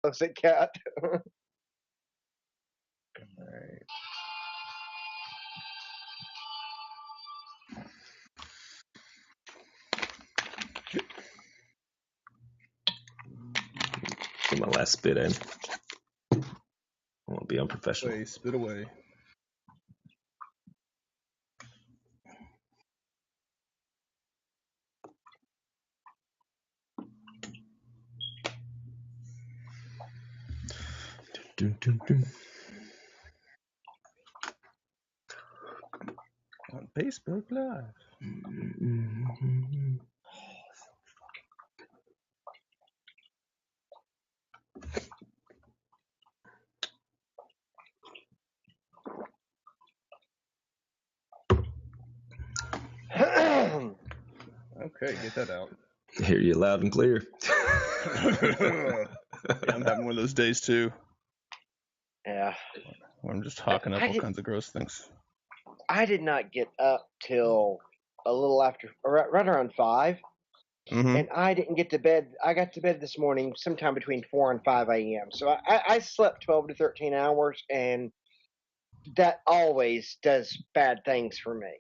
Closet cat. Alright. Get my last spit in. I won't be unprofessional. Wait, spit away. Dun, dun, dun. On Facebook Live. Okay, get that out. Hear you loud and clear. Yeah, I'm having one of those days too, Yeah. where I'm just hawking up all kinds of gross things. I did not get up till a little after, right around 5, Mm-hmm. and I didn't get to bed. I got to bed this morning sometime between 4 and 5 a.m. So I slept 12 to 13 hours, and that always does bad things for me.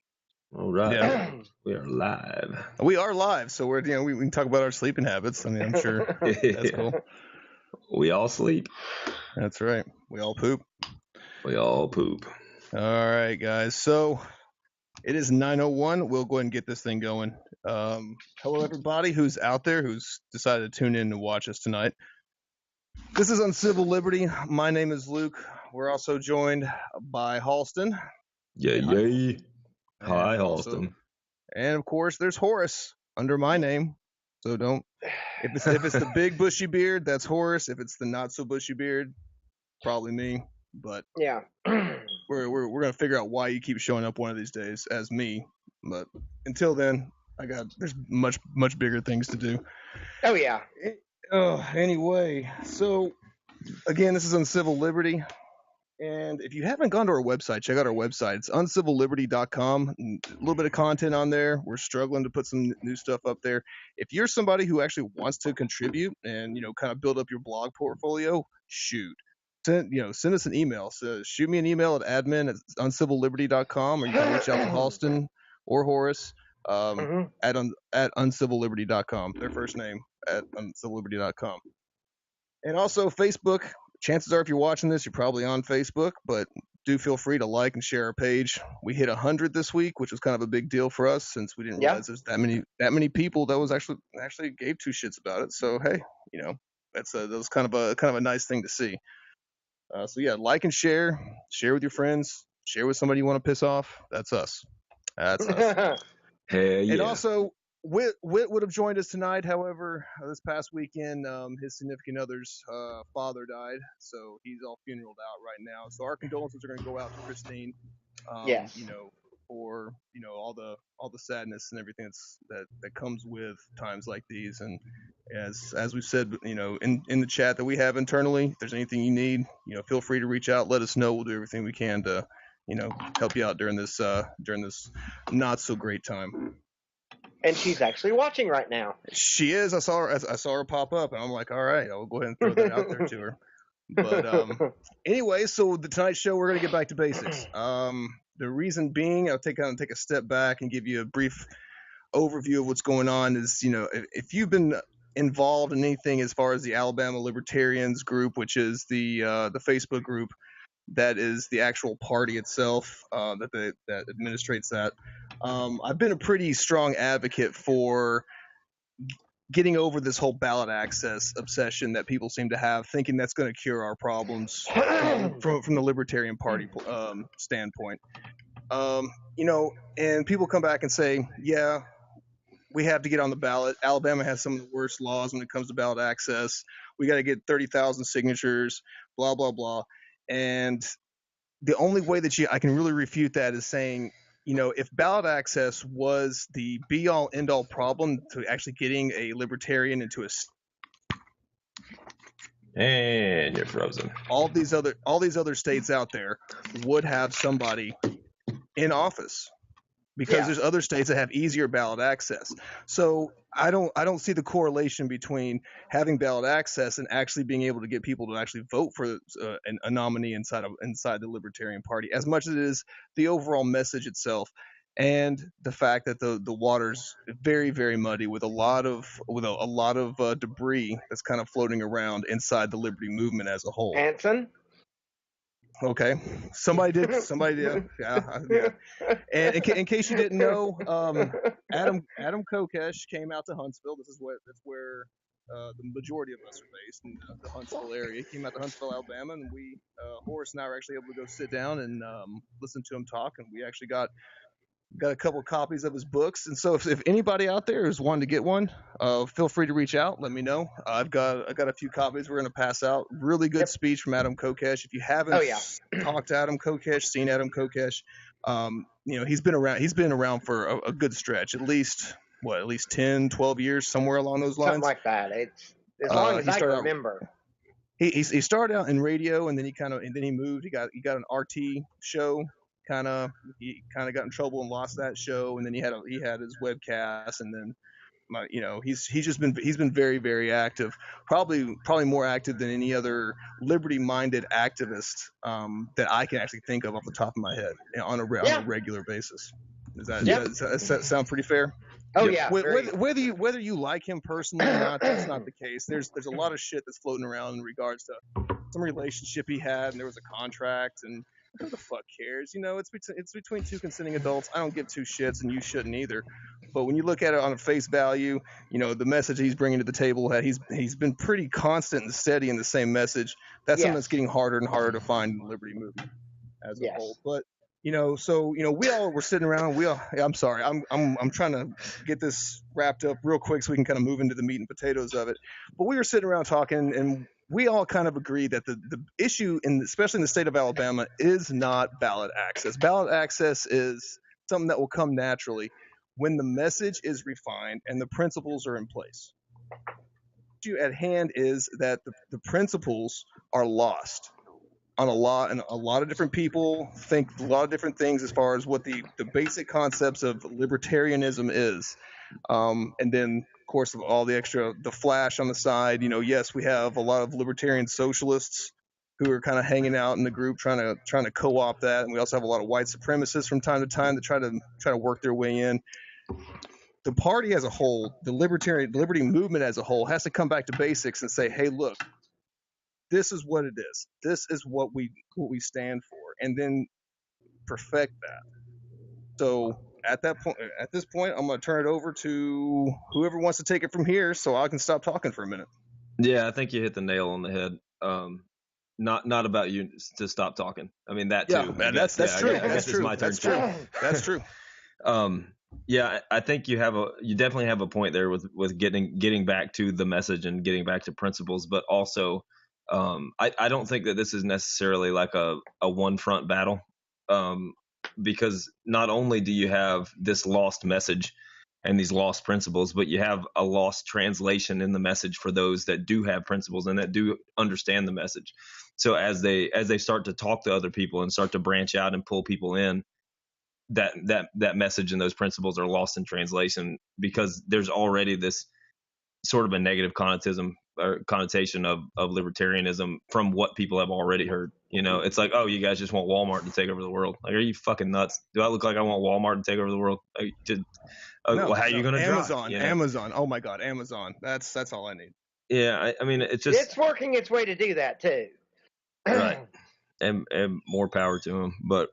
All right. Yeah. We are live. We are live, so we can talk about our sleeping habits. I mean, I'm sure that's cool. We all sleep. That's right. We all poop. We all poop. All right, guys. So it is 9:01. We'll go ahead and get this thing going. Hello, everybody who's out there who's decided to tune in and watch us tonight. This is Uncivil Liberty. My name is Luke. We're also joined by Halston. Yay. Hi, And also- Halston. And of course, there's Horace under my name. So don't. If it's the big bushy beard, that's Horace. If it's the not so bushy beard, probably me. But Yeah. we're gonna figure out why you keep showing up one of these days as me. But until then, there's much bigger things to do. Oh, yeah. Anyway, so again, this is Uncivil Liberty. And if you haven't gone to our website, check out our website. It's uncivilliberty.com. A little bit of content on there. We're struggling to put some new stuff up there. If you're somebody who actually wants to contribute and, kind of build up your blog portfolio, shoot. Send us an email. So shoot me an email at admin@uncivilliberty.com, or you can reach out to Halston or Horace at uncivilliberty.com. Their first name at uncivilliberty.com. And also Facebook. Chances are, if you're watching this, you're probably on Facebook, but do feel free to like and share our page. We hit 100 this week, which was kind of a big deal for us since we didn't realize there's that many people that was actually gave two shits about it. So hey, that was kind of a nice thing to see. So yeah, like and share with your friends, share with somebody you want to piss off. That's us. That's us. Hey, yeah. And also, Whit would have joined us tonight. However, this past weekend, his significant other's father died, so he's all funeraled out right now. So our condolences are going to go out to Christine. Yes. For all the sadness and everything that comes with times like these. And as we've said, in the chat that we have internally, if there's anything you need, feel free to reach out. Let us know. We'll do everything we can to help you out during this not so great time. And she's actually watching right now. She is. I saw her pop up, and I'm like, all right, I'll go ahead and throw that out there to her. But anyway, so the Tonight Show, we're gonna get back to basics. The reason being, I'll take a step back and give you a brief overview of what's going on. Is if you've been involved in anything as far as the Alabama Libertarians group, which is the Facebook group that is the actual party itself that administrates that. I've been a pretty strong advocate for getting over this whole ballot access obsession that people seem to have, thinking that's going to cure our problems from the Libertarian Party standpoint. And people come back and say, yeah, we have to get on the ballot. Alabama has some of the worst laws when it comes to ballot access. We got to get 30,000 signatures, blah, blah, blah. And the only way that I can really refute that is saying, if ballot access was the be-all, end-all problem to actually getting a libertarian into And you're frozen. all these other states out there would have somebody in office, because Yeah. there's other states that have easier ballot access. So I don't see the correlation between having ballot access and actually being able to get people to actually vote for a nominee inside the Libertarian Party, as much as it is the overall message itself, and the fact that the water's very, very muddy with a lot of debris that's kind of floating around inside the Liberty movement as a whole. Hanson. Okay, somebody did. Yeah. And in case you didn't know, Adam Kokesh came out to Huntsville. That's where the majority of us are based, in the Huntsville area. He came out to Huntsville, Alabama, and Horace and I were actually able to go sit down and listen to him talk. And we actually got a couple of copies of his books. And so if anybody out there is wanting to get one, feel free to reach out. Let me know. I've got a few copies we're going to pass out. Really good speech from Adam Kokesh. If you haven't talked to Adam Kokesh, seen Adam Kokesh, he's been around for a good stretch, at least 10, 12 years, somewhere along those lines. Something like that. It's as long as I can remember. He started out in radio, and then he moved. He got an RT show. He got in trouble and lost that show, and then he had his webcast, and then he's been very, very active, probably more active than any other liberty-minded activist that I can actually think of off the top of my head on a regular basis. Does that sound pretty fair? Oh yeah. Whether you like him personally or not, that's not the case. There's a lot of shit that's floating around in regards to some relationship he had, and there was a contract, and who the fuck cares? It's between two consenting adults. I don't give two shits, and you shouldn't either. But when you look at it on a face value, the message he's bringing to the table, he's been pretty constant and steady in the same message. That's something that's getting harder and harder to find in the Liberty movement as a whole. But we all were sitting around. I'm sorry. I'm trying to get this wrapped up real quick so we can kind of move into the meat and potatoes of it. But we were sitting around talking, and we all kind of agree that the issue, especially in the state of Alabama, is not ballot access. Ballot access is something that will come naturally when the message is refined and the principles are in place. The issue at hand is that the principles are lost on a lot of different people think a lot of different things as far as what the basic concepts of libertarianism is. And then, of course, all the extra, the flash on the side, yes, we have a lot of libertarian socialists who are kind of hanging out in the group trying to co-opt that. And we also have a lot of white supremacists from time to time that try to work their way in. The party as a whole, the liberty movement as a whole, has to come back to basics and say, hey, look, this is what it is. This is what we stand for, and then perfect that. So at this point, I'm going to turn it over to whoever wants to take it from here, so I can stop talking for a minute. Yeah, I think you hit the nail on the head. Not about you to stop talking. I mean that too. Yeah, that's true. I guess it's my turn. That's true. Yeah, I think you definitely have a point there with getting back to the message and getting back to principles, but also I don't think that this is necessarily like a one front battle, because not only do you have this lost message and these lost principles, but you have a lost translation in the message for those that do have principles and that do understand the message. So as they start to talk to other people and start to branch out and pull people in, that message and those principles are lost in translation, because there's already this sort of a negative connotation of libertarianism from what people have already heard. It's like, oh, you guys just want Walmart to take over the world. Like, are you fucking nuts? Do I look like I want Walmart to take over the world? Well, how are you going to Amazon? Amazon. Oh my God, Amazon. That's all I need. Yeah, I mean, it's working its way to do that too. Right, and more power to them. But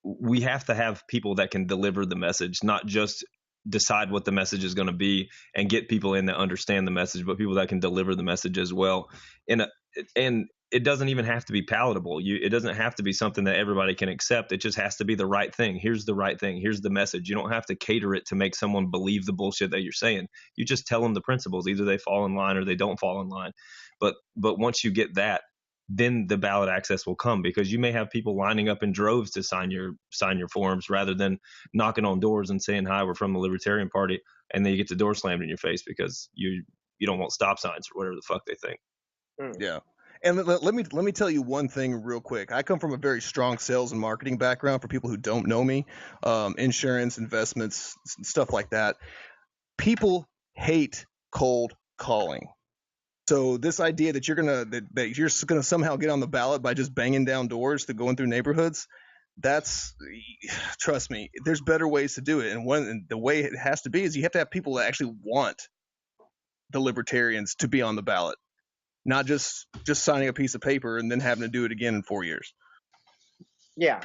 we have to have people that can deliver the message, not just decide what the message is going to be and get people in that understand the message, but people that can deliver the message as well. And it doesn't even have to be palatable. It doesn't have to be something that everybody can accept. It just has to be the right thing. Here's the right thing. Here's the message. You don't have to cater it to make someone believe the bullshit that you're saying. You just tell them the principles. Either they fall in line or they don't fall in line. But once you get that, then the ballot access will come, because you may have people lining up in droves to sign your forms, rather than knocking on doors and saying, hi, we're from the Libertarian Party, and then you get the door slammed in your face because you don't want stop signs or whatever the fuck they think. Yeah. And let me tell you one thing real quick. I come from a very strong sales and marketing background. For people who don't know me, insurance, investments, stuff like that. People hate cold calling. So this idea that you're gonna somehow get on the ballot by just banging down doors to going through neighborhoods, trust me, there's better ways to do it. And the way it has to be is you have to have people that actually want the libertarians to be on the ballot, not just signing a piece of paper and then having to do it again in 4 years. Yeah.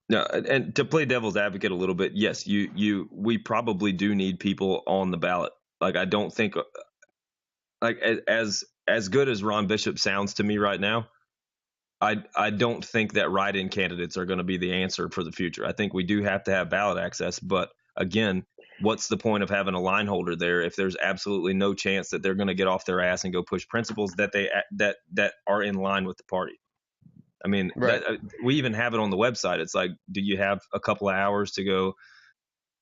Yeah, and to play devil's advocate a little bit, yes, we probably do need people on the ballot. Like, I don't think, like, as good as Ron Bishop sounds to me right now, I don't think that write-in candidates are going to be the answer for the future. I think we do have to have ballot access, but again, what's the point of having a line holder there if there's absolutely no chance that they're going to get off their ass and go push principles that are in line with the party? I mean, right. We even have it on the website. It's like, do you have a couple of hours to go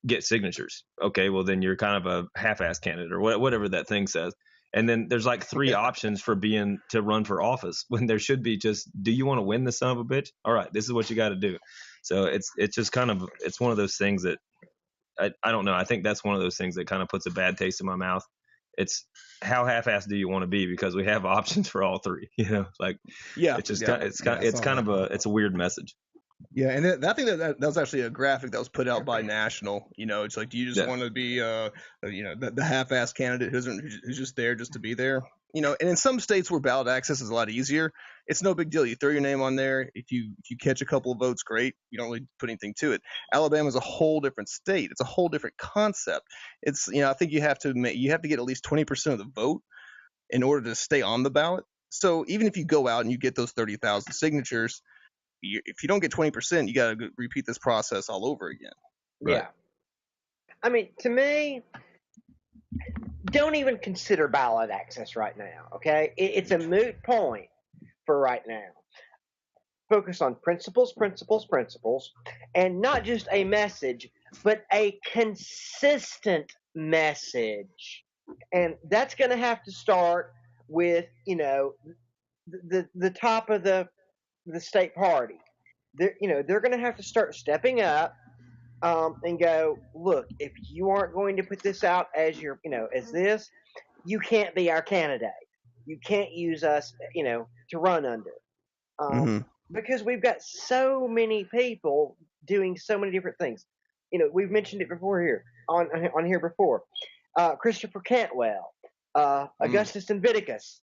get signatures? Okay, well, then you're kind of a half-ass candidate or whatever that thing says. And then there's like 3 options for to run for office when there should be just, do you want to win this son of a bitch? All right, this is what you got to do. So it's just kind of, it's one of those things that I don't know. I think that's one of those things that kind of puts a bad taste in my mouth. It's how half-assed do you want to be, because we have options for all 3, like, yeah, it's just it's a weird message. Yeah, and I think that was actually a graphic that was put out by National. It's like, do you just want to be, the half-assed candidate who's just there just to be there? And in some states where ballot access is a lot easier, it's no big deal. You throw your name on there. If you catch a couple of votes, great. You don't really put anything to it. Alabama's a whole different state. It's a whole different concept. It's, I think you have to get at least 20% of the vote in order to stay on the ballot. So even if you go out and you get those 30,000 signatures, if you don't get 20%, you got to repeat this process all over again. Right? Yeah. I mean, to me, don't even consider ballot access right now, okay? It's a moot point for right now. Focus on principles, and not just a message, but a consistent message. And that's going to have to start with, the top of the state party. They're going to have to start stepping up and go, look, if you aren't going to put this out as your, as this, you can't be our candidate. You can't use us, to run under. Because we've got so many people doing so many different things. We've mentioned it before here on here before. Christopher Cantwell, Augustus Invictus.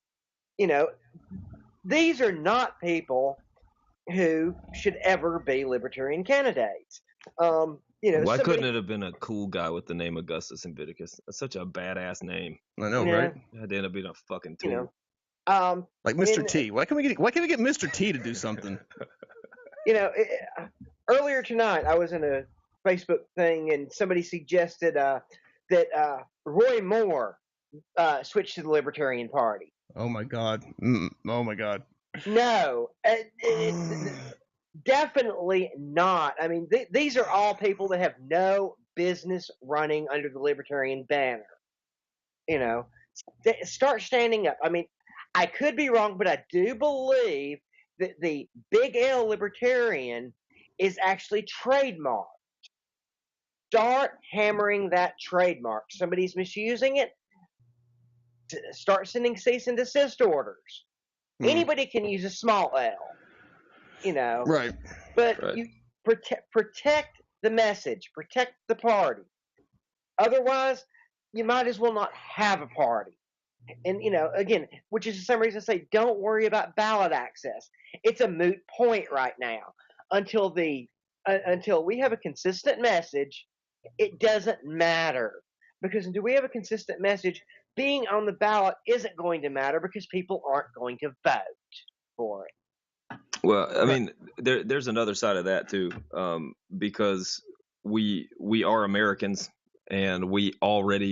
These are not people who should ever be libertarian candidates. Why couldn't it have been a cool guy with the name Augustus Invictus? That's such a badass name. I know, right? I'd end up being a fucking tool. Like Mr. T. Why can't we get Mr. T to do something? Earlier tonight I was in a Facebook thing and somebody suggested that Roy Moore switch to the Libertarian Party. Oh my God! Oh my God! No, definitely not. I mean, these are all people that have no business running under the Libertarian banner. Start standing up. I mean, I could be wrong, but I do believe that the Big L Libertarian is actually trademarked. Start hammering that trademark. Somebody's misusing it. Start sending cease and desist orders. Anybody can use a small L, Right. But right. You protect the message, protect the party. Otherwise, you might as well not have a party. And again, which is the same reason I say don't worry about ballot access. It's a moot point right now until we have a consistent message. It doesn't matter, because until we have a consistent message, being on the ballot isn't going to matter because people aren't going to vote for it. Well, I mean, there's another side of that too, because we are Americans, and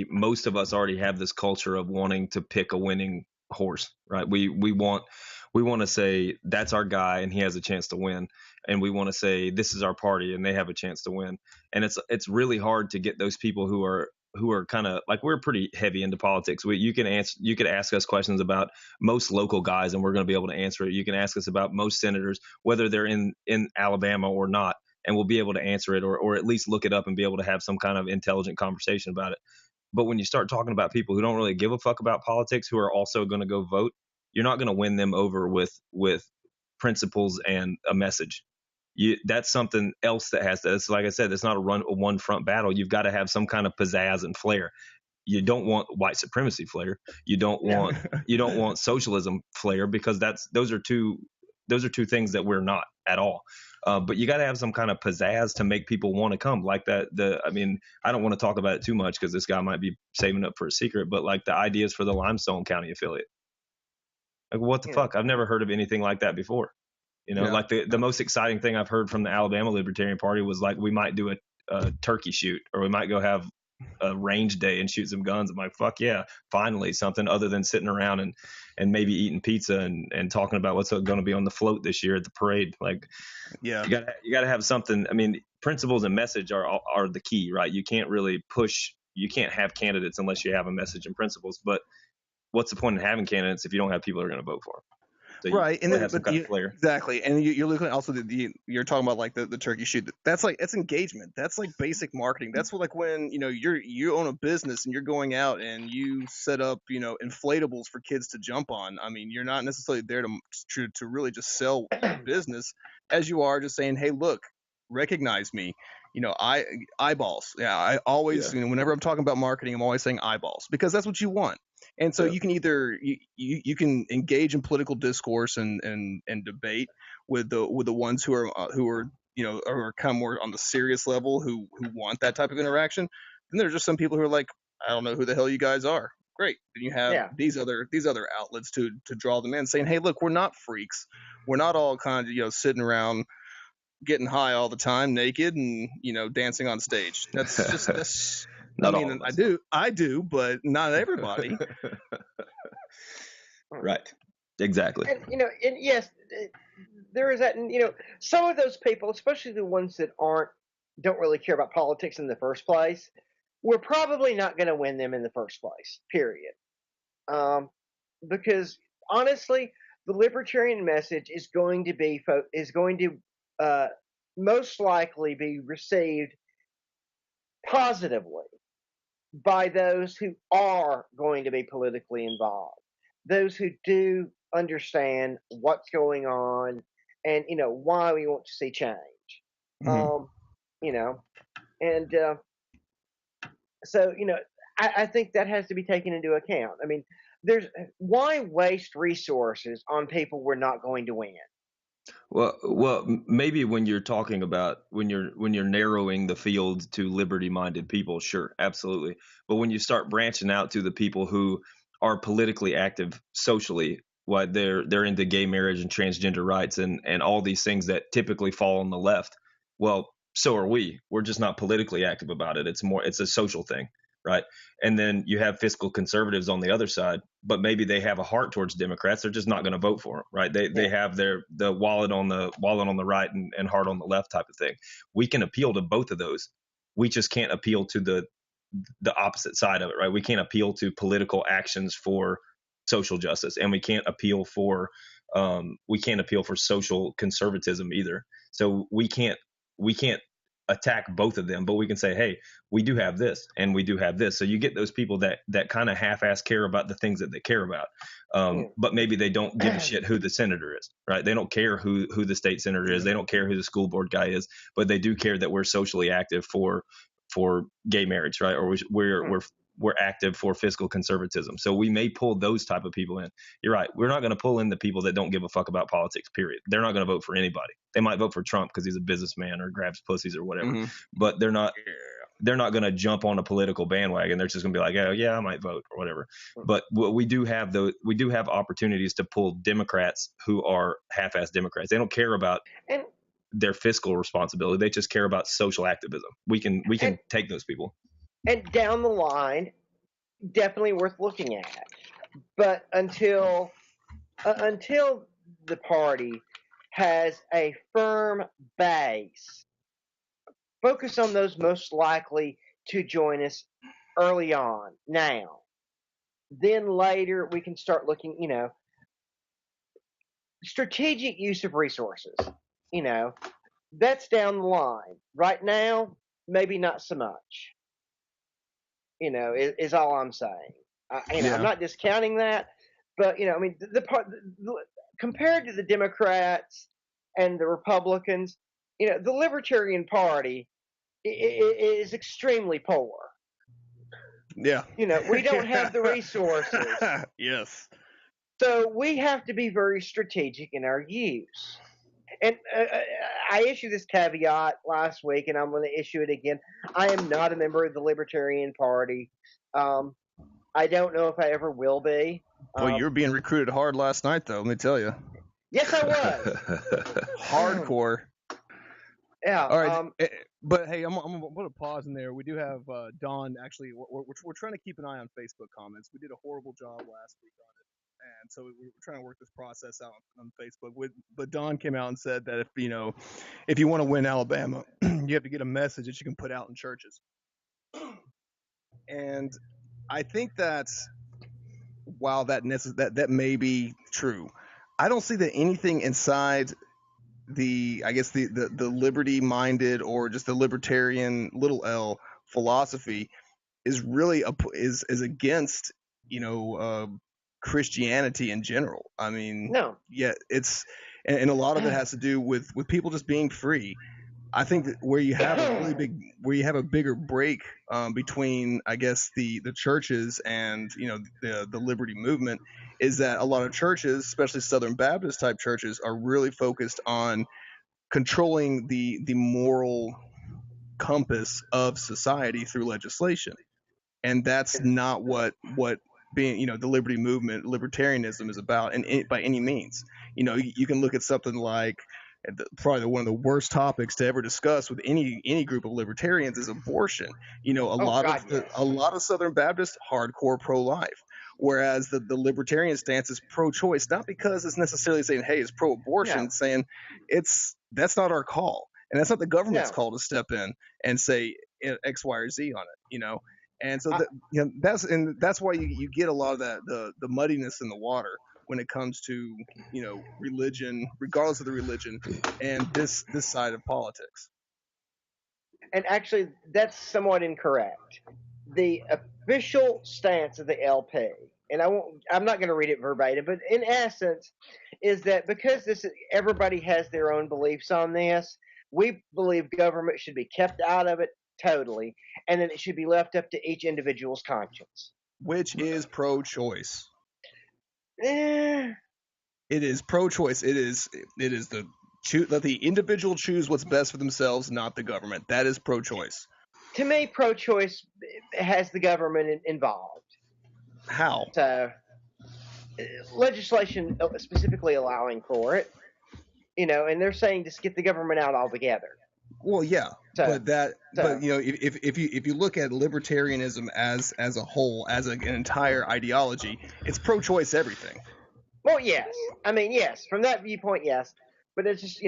most of us already have this culture of wanting to pick a winning horse, right? We want to say that's our guy and he has a chance to win, and we want to say this is our party and they have a chance to win. And it's really hard to get those people who are who are kind of like, we're pretty heavy into politics. You could ask us questions about most local guys, and we're going to be able to answer it. You can ask us about most senators, whether they're in Alabama or not, and we'll be able to answer it, or at least look it up and be able to have some kind of intelligent conversation about it. But when you start talking about people who don't really give a fuck about politics, who are also going to go vote, you're not going to win them over with principles and a message. That's something else that has to. It's like I said, it's not a one front battle. You've got to have some kind of pizzazz and flair. You don't want white supremacy flair. You don't want socialism flair, because those are two things that we're not at all. But you got to have some kind of pizzazz to make people want to come. Like that. I mean, I don't want to talk about it too much because this guy might be saving up for a secret. But like the ideas for the Limestone County affiliate. Like, what the fuck? I've never heard of anything like that before. Like the most exciting thing I've heard from the Alabama Libertarian Party was like, we might do a turkey shoot, or we might go have a range day and shoot some guns. I'm like, fuck yeah, finally something other than sitting around and maybe eating pizza and talking about what's going to be on the float this year at the parade. Like, you got to have something. I mean, principles and message are the key, right? You can't really you can't have candidates unless you have a message and principles. But what's the point in having candidates if you don't have people who are going to vote for them? So right, and then exactly, and you're looking at also you're talking about like the turkey shoot. That's engagement. That's like basic marketing. That's what, like, when you own a business and you're going out and you set up inflatables for kids to jump on. I mean, you're not necessarily there to really just sell business, as you are just saying, hey, look, recognize me. Eyeballs. Yeah, I always whenever I'm talking about marketing, I'm always saying eyeballs, because that's what you want. And so you can either you can engage in political discourse and debate with the ones who are are kind of more on the serious level, who want that type of interaction. Then there's just some people who are like, I don't know who the hell you guys are. Great. Then you have these other outlets to draw them in, saying, hey, look, we're not freaks. We're not all kind of sitting around getting high all the time, naked and dancing on stage. That's just this. Not I mean, I do, but not everybody. Right. Exactly. And and yes, there is that. And some of those people, especially the ones that don't really care about politics in the first place, we're probably not going to win them in the first place. Period. Because honestly, the libertarian message is going to most likely be received positively by those who are going to be politically involved, those who do understand what's going on and why we want to see change. Mm-hmm. And so I think that has to be taken into account. I mean, why waste resources on people we're not going to win? Well, maybe when you're talking about when you're narrowing the field to liberty-minded people, sure, absolutely. But when you start branching out to the people who are politically active socially, what they're into gay marriage and transgender rights and all these things that typically fall on the left. Well, so are we. We're just not politically active about it. It's a social thing, right? And then you have fiscal conservatives on the other side, but maybe they have a heart towards Democrats. They're just not going to vote for them, right? They have the wallet on the right and heart on the left type of thing. We can appeal to both of those. We just can't appeal to the opposite side of it, right? We can't appeal to political actions for social justice, and we can't appeal for social conservatism either. So we can't attack both of them, but we can say, hey, we do have this and we do have this. So you get those people that kind of half-ass care about the things that they care about, but maybe they don't give a shit who the senator is, right? They don't care who the state senator is. They don't care who the school board guy is, but they do care that we're socially active for gay marriage, right? Or we're active for fiscal conservatism. So we may pull those type of people in. You're right. We're not going to pull in the people that don't give a fuck about politics, period. They're not going to vote for anybody. They might vote for Trump because he's a businessman or grabs pussies or whatever, but they're not going to jump on a political bandwagon. They're just going to be like, oh yeah, I might vote or whatever. But we do have opportunities to pull Democrats who are half-ass Democrats. They don't care about their fiscal responsibility. They just care about social activism. We can take those people. And down the line, definitely worth looking at. But until the party has a firm base, focus on those most likely to join us early on now. Then later we can start looking, strategic use of resources. That's down the line. Right now, maybe not so much. Is all I'm saying. I'm Yeah. not discounting that, but compared to the Democrats and the Republicans, the Libertarian Party is extremely poor. Yeah. We don't have the resources. Yes. So we have to be very strategic in our use. And I issued this caveat last week, and I'm going to issue it again. I am not a member of the Libertarian Party. I don't know if I ever will be. Well, you were being recruited hard last night, though. Let me tell you. Yes, I was. Hardcore. Yeah. All right. But hey, I'm going to put a pause in there. We do have Don. Actually, we're trying to keep an eye on Facebook comments. We did a horrible job last week on it. And so we're trying to work this process out on Facebook. But Don came out and said that if you want to win Alabama, you have to get a message that you can put out in churches. And I think that while that may be true, I don't see that anything inside the liberty-minded or just the libertarian little L philosophy is really is against Christianity in general. I mean, no. Yeah, it's and a lot of it has to do with people just being free. I think that where you have a bigger break between, I guess, the churches and the liberty movement is that a lot of churches, especially Southern Baptist type churches, are really focused on controlling the moral compass of society through legislation, and that's not what being the liberty movement, libertarianism is about, and by any means. You can look at something like probably one of the worst topics to ever discuss with any group of libertarians is abortion. A lot of Southern Baptists hardcore pro-life, whereas the libertarian stance is pro-choice, not because it's necessarily saying, hey, it's pro-abortion. It's saying that's not our call, and that's not the government's call to step in and say X, Y, or Z on it. And so that's why you get a lot of that the muddiness in the water when it comes to religion, regardless of the religion, and this side of politics. And actually, that's somewhat incorrect. The official stance of the LP, and I'm not going to read it verbatim, but in essence, is that because everybody has their own beliefs on this, we believe government should be kept out of it totally, and then it should be left up to each individual's conscience. Which is pro-choice. Eh. It is pro-choice. It is let the individual choose what's best for themselves, not the government. That is pro-choice. To me, pro-choice has the government involved. How? So, legislation specifically allowing for it, and they're saying just get the government out altogether. Well, yeah, but if you look at libertarianism as a whole, as an entire ideology, it's pro-choice everything. Well, yes. I mean, yes. From that viewpoint, yes. But it's just,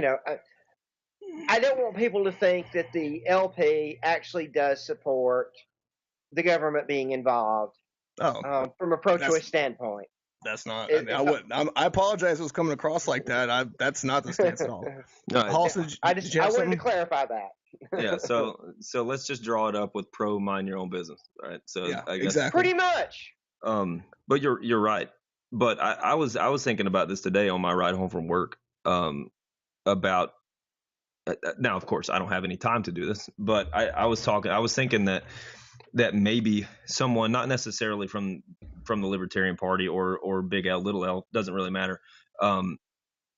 I don't want people to think that the LP actually does support the government being involved from a pro-choice standpoint. That's not. I apologize if it was coming across like that. That's not the stance at all. No, Paulson, I wanted to clarify that. Yeah. So let's just draw it up with pro mind your own business, right? So yeah, I guess, exactly. Pretty much. But you're right. But I was thinking about this today on my ride home from work. About now, of course, I don't have any time to do this, but I was thinking that maybe someone, not necessarily from the Libertarian Party or Big L, Little L, doesn't really matter,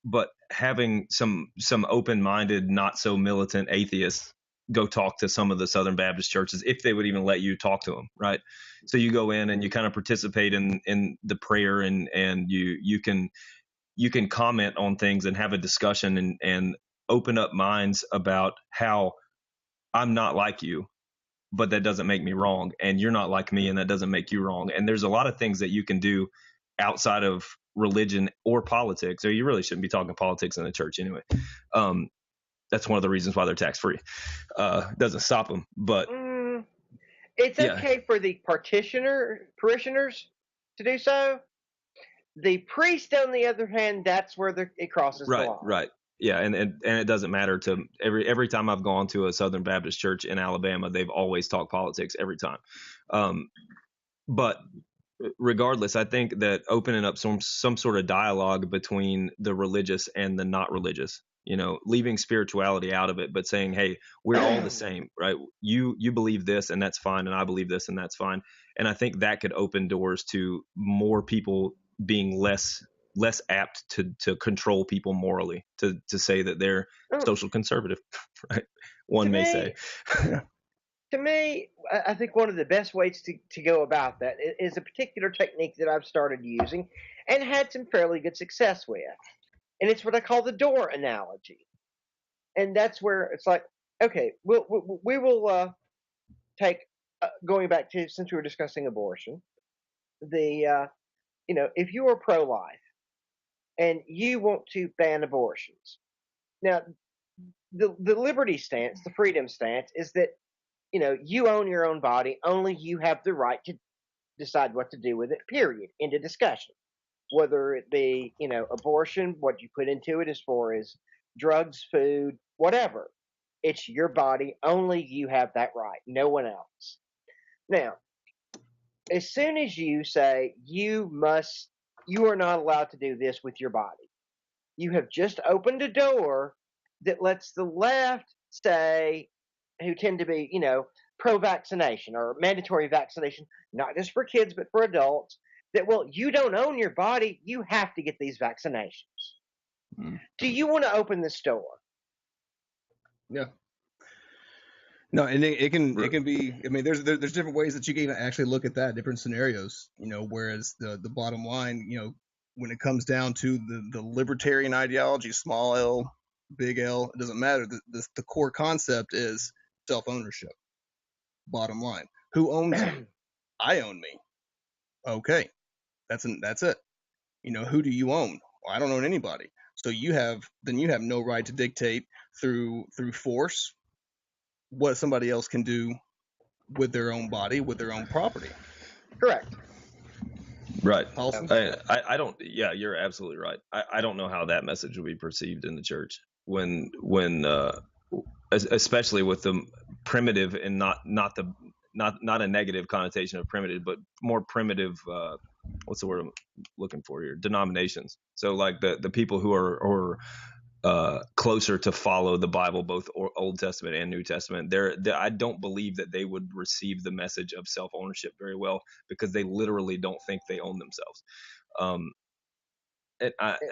but having some open-minded, not so militant atheists go talk to some of the Southern Baptist churches, if they would even let you talk to them, right? So you go in and you kind of participate in the prayer, and you can comment on things and have a discussion and open up minds about how I'm not like you, but that doesn't make me wrong, and you're not like me, and that doesn't make you wrong. And there's a lot of things that you can do outside of religion or politics, or you really shouldn't be talking politics in the church anyway. That's one of the reasons why they're tax free. Doesn't stop them, but It's Yeah. okay for the parishioners to do so. The priest, on the other hand, that's where it crosses the Right, line. right. Yeah, and it doesn't matter to every time I've gone to a Southern Baptist church in Alabama, they've always talked politics every time. But regardless, I think that opening up some sort of dialogue between the religious and the not religious, leaving spirituality out of it, but saying, hey, we're all the same, right? You believe this and that's fine, and I believe this and that's fine. And I think that could open doors to more people being less apt to control people morally, to say that they're social conservative, right? One may say. To me, I think one of the best ways to go about that is a particular technique that I've started using and had some fairly good success with. And it's what I call the door analogy. And that's where it's like, okay, we will take, going back to, since we were discussing abortion, if you are pro-life and you want to ban abortions, now the liberty stance, the freedom stance is that, you own your own body. Only you have the right to decide what to do with it, period. Into discussion. Whether it be, abortion, what you put into it as far as drugs, food, whatever. It's your body. Only you have that right. No one else. Now, as soon as you say you are not allowed to do this with your body, you have just opened a door that lets the left say, who tend to be, pro-vaccination or mandatory vaccination, not just for kids but for adults, that, well, you don't own your body, you have to get these vaccinations. Do you want to open this door? Yeah. No, and it can be. I mean, there's different ways that you can actually look at that, different scenarios. Whereas the bottom line, when it comes down to the libertarian ideology, small L, big L, it doesn't matter. The core concept is self-ownership. Bottom line, who owns you? I own me. Okay, that's it. Who do you own? Well, I don't own anybody. So you have no right to dictate through force what somebody else can do with their own body, with their own property. Correct. Right. Paulson? I don't. Yeah, you're absolutely right. I don't know how that message will be perceived in the church when especially with the primitive and not a negative connotation of primitive, but more primitive. What's the word I'm looking for here? Denominations. So like the people who are closer to follow the Bible, both Old Testament and New Testament, I don't believe that they would receive the message of self-ownership very well, because they literally don't think they own themselves.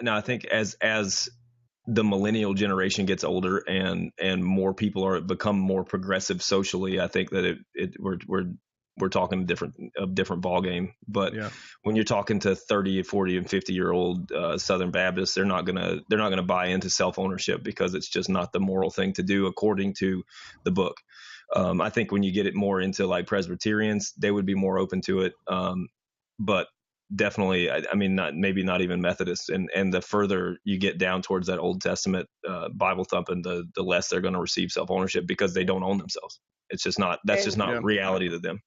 Now I think as the millennial generation gets older and more people become more progressive socially, I think that we're talking a different ball game. But when you're talking to 30, 40, and 50-year-old Southern Baptists, they're not gonna buy into self-ownership, because it's just not the moral thing to do according to the book. I think when you get it more into like Presbyterians, they would be more open to it. But definitely, I mean, maybe not even Methodists. And the further you get down towards that Old Testament Bible thumping, the less they're going to receive self-ownership, because they don't own themselves. It's just not. That's just not reality to them.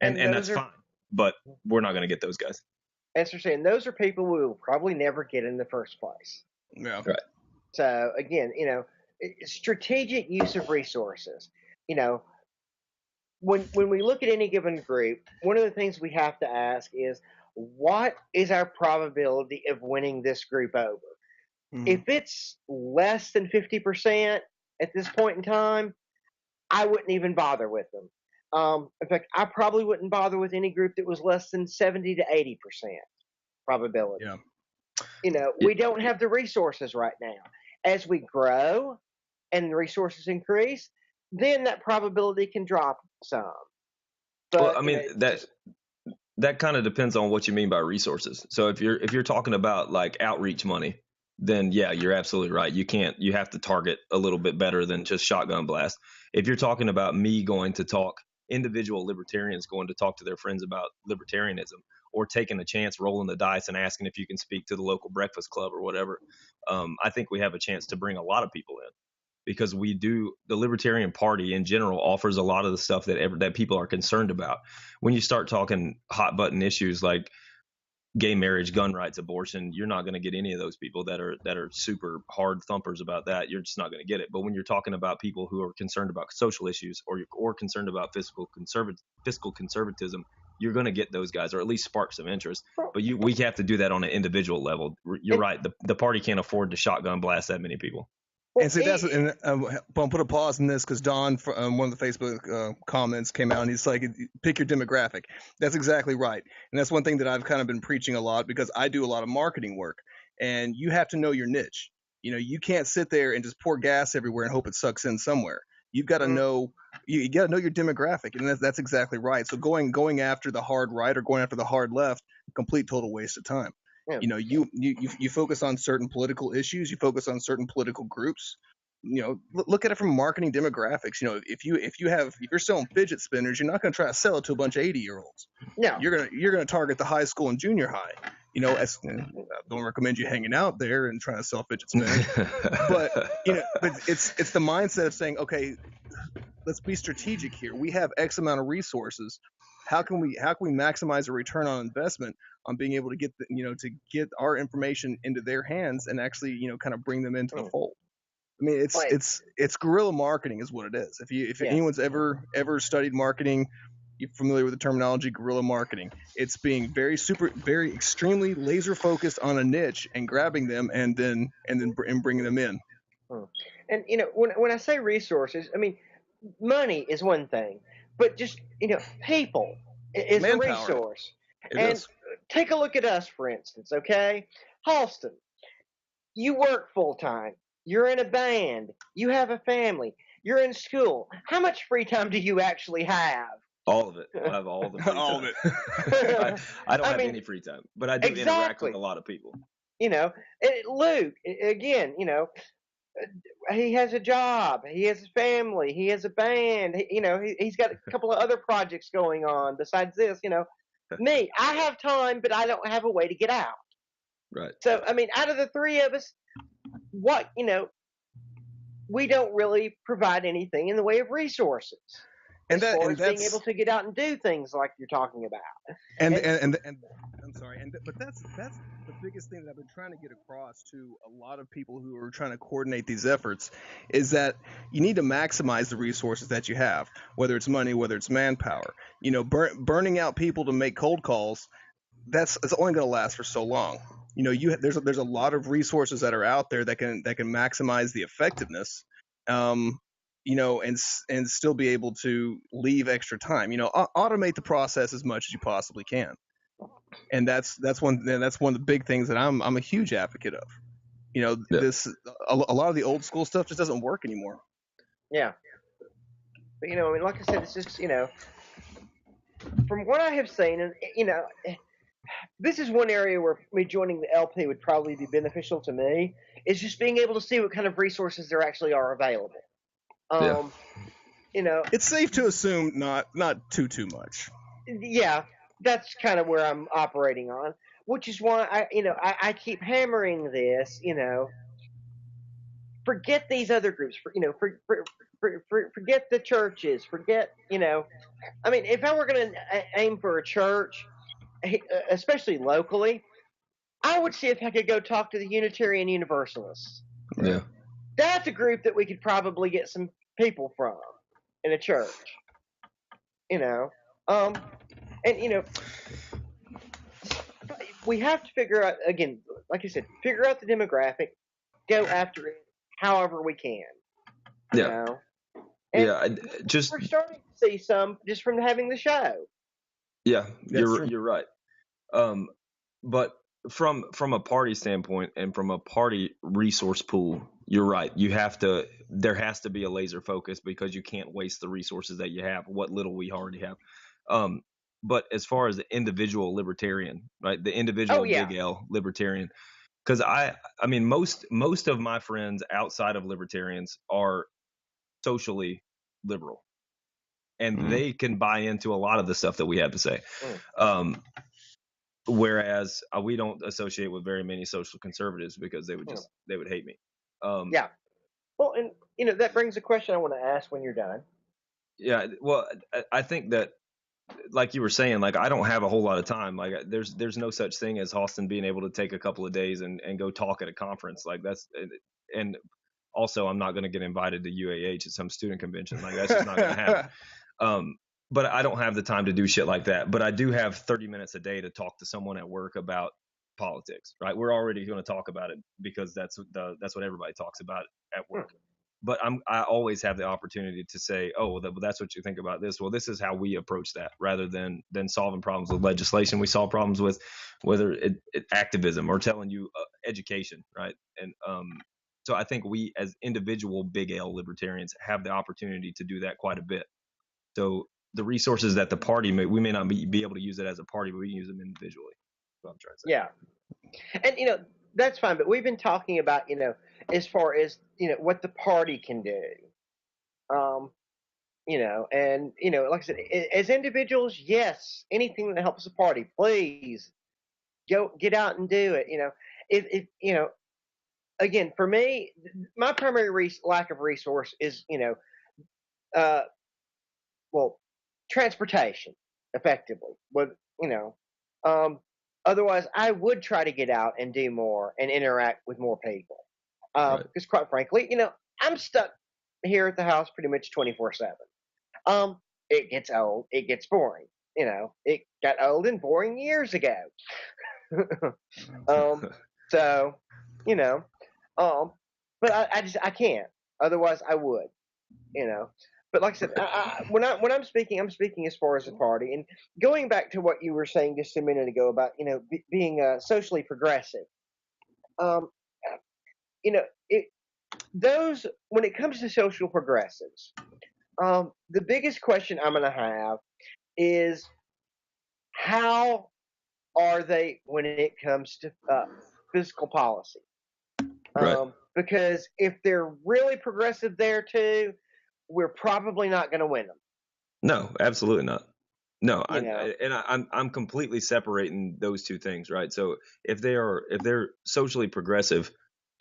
And that's fine. But we're not going to get those guys. As you're saying, those are people we will probably never get in the first place. Yeah. Right. So again, strategic use of resources. When we look at any given group, one of the things we have to ask is, what is our probability of winning this group over? If it's less than 50% at this point in time, I wouldn't even bother with them. In fact, I probably wouldn't bother with any group that was less than 70 to 80% probability. Yeah. We don't have the resources right now. As we grow and the resources increase, then that probability can drop some. But, well, I mean, that kind of depends on what you mean by resources. So if you're talking about like outreach money, then yeah, you're absolutely right. You have to target a little bit better than just shotgun blast. If you're talking about individual libertarians going to talk to their friends about libertarianism, or taking a chance, rolling the dice and asking if you can speak to the local breakfast club or whatever, I think we have a chance to bring a lot of people in, because the Libertarian Party in general offers a lot of the stuff that people are concerned about. When you start talking hot button issues like gay marriage, gun rights, abortion, you're not going to get any of those people that are super hard thumpers about that. You're just not going to get it. But when you're talking about people who are concerned about social issues or concerned about fiscal conservatism, you're going to get those guys, or at least spark some interest. But we have to do that on an individual level. You're right. The party can't afford to shotgun blast that many people. And so that's, and I'll put a pause in this because Don, one of the Facebook comments came out and he's like, pick your demographic. That's exactly right. And that's one thing that I've kind of been preaching a lot because I do a lot of marketing work, and you have to know your niche. You know, you can't sit there and just pour gas everywhere and hope it sucks in somewhere. You've got to know, you got to know your demographic, and that's exactly right. So going after the hard right or going after the hard left, complete total waste of time. Yeah. You know, you focus on certain political issues, you focus on certain political groups. You know, look at it from marketing demographics. You know, if you're selling fidget spinners, you're not going to try to sell it to a bunch of 80-year-olds. No, you're gonna target the high school and junior high. You know, I don't recommend you hanging out there and trying to sell fidget spinners. but it's the mindset of saying, okay, let's be strategic here. We have X amount of resources. How can we maximize a return on investment on being able to get our information into their hands and actually, kind of bring them into the fold? I mean, it's guerrilla marketing is what it is. If anyone's ever studied marketing, you're familiar with the terminology guerrilla marketing. It's being very extremely laser focused on a niche and grabbing them and then bringing them in. And when I say resources, I mean money is one thing, but just people is a resource. And take a look at us, for instance. Okay, Halston, you work full time. You're in a band. You have a family. You're in school. How much free time do you actually have? All of it. I have all the free time. All of it. I don't have any free time, but I do interact with a lot of people. Luke, again, he has a job. He has a family. He has a band. He's got a couple of other projects going on besides this. Me, I have time, but I don't have a way to get out. Right. So, I mean, out of the three of us, we don't really provide anything in the way of resources. And that's being able to get out and do things like you're talking about. And I'm sorry, but that's the biggest thing that I've been trying to get across to a lot of people who are trying to coordinate these efforts is that you need to maximize the resources that you have, whether it's money, whether it's manpower. Burning out people to make cold calls, it's only going to last for so long. There's a lot of resources that are out there that can maximize the effectiveness. And still be able to leave extra time. Automate the process as much as you possibly can. And that's one of the big things that I'm a huge advocate of. A lot of the old school stuff just doesn't work anymore. Yeah. But like I said, it's just from what I have seen, and this is one area where me joining the LP would probably be beneficial to me. Is just being able to see what kind of resources there actually are available. It's safe to assume not too much. Yeah, that's kind of where I'm operating on, which is why I keep hammering this. Forget these other groups. Forget the churches. Forget. I mean, if I were going to aim for a church, especially locally, I would see if I could go talk to the Unitarian Universalists. Yeah, that's a group that we could probably get some people from in a church, we have to figure out, again, like you said, figure out the demographic, go after it however we can. Yeah. We're starting to see some just from having the show. Yeah, you're right. But from a party standpoint and from a party resource pool, you're right. There has to be a laser focus because you can't waste the resources that you have, what little we already have. But as far as the individual libertarian, right? The individual big L libertarian, because I mean, most of my friends outside of libertarians are socially liberal, and they can buy into a lot of the stuff that we have to say. Whereas we don't associate with very many social conservatives because they would hate me. Well, and that brings a question I want to ask when you're done. Yeah, well, I think that, like you were saying, like I don't have a whole lot of time. Like there's no such thing as Austin being able to take a couple of days and go talk at a conference. Like and also I'm not going to get invited to UAH at some student convention. Like that's just not going to happen. But I don't have the time to do shit like that. But I do have 30 minutes a day to talk to someone at work about politics, right? We're already going to talk about it because that's what everybody talks about at work. But I always have the opportunity to say, oh, well, that's what you think about this. Well, this is how we approach that, rather than solving problems with legislation. We solve problems with whether it activism or telling you education, right? And so I think we, as individual big L libertarians, have the opportunity to do that quite a bit. So the resources that the party we may not be able to use it as a party, but we can use them individually. That's what I'm trying to say. Yeah, and that's fine. But we've been talking about as far as what the party can do. And like I said, as individuals, yes, anything that helps the party, please get out and do it. If again, for me, my primary lack of resource is well, transportation, effectively. But otherwise, I would try to get out and do more and interact with more people. Because quite frankly, I'm stuck here at the house pretty much 24/7. It gets old. It gets boring. It got old and boring years ago. So, but I can't. Otherwise, I would. But like I said, when I'm speaking as far as the party, and going back to what you were saying just a minute ago about being socially progressive. Those, when it comes to social progressives, the biggest question I'm going to have is, how are they when it comes to fiscal policy? Because if they're really progressive there too, we're probably not going to win them. No, absolutely not. No, I'm completely separating those two things, right? So if they're socially progressive,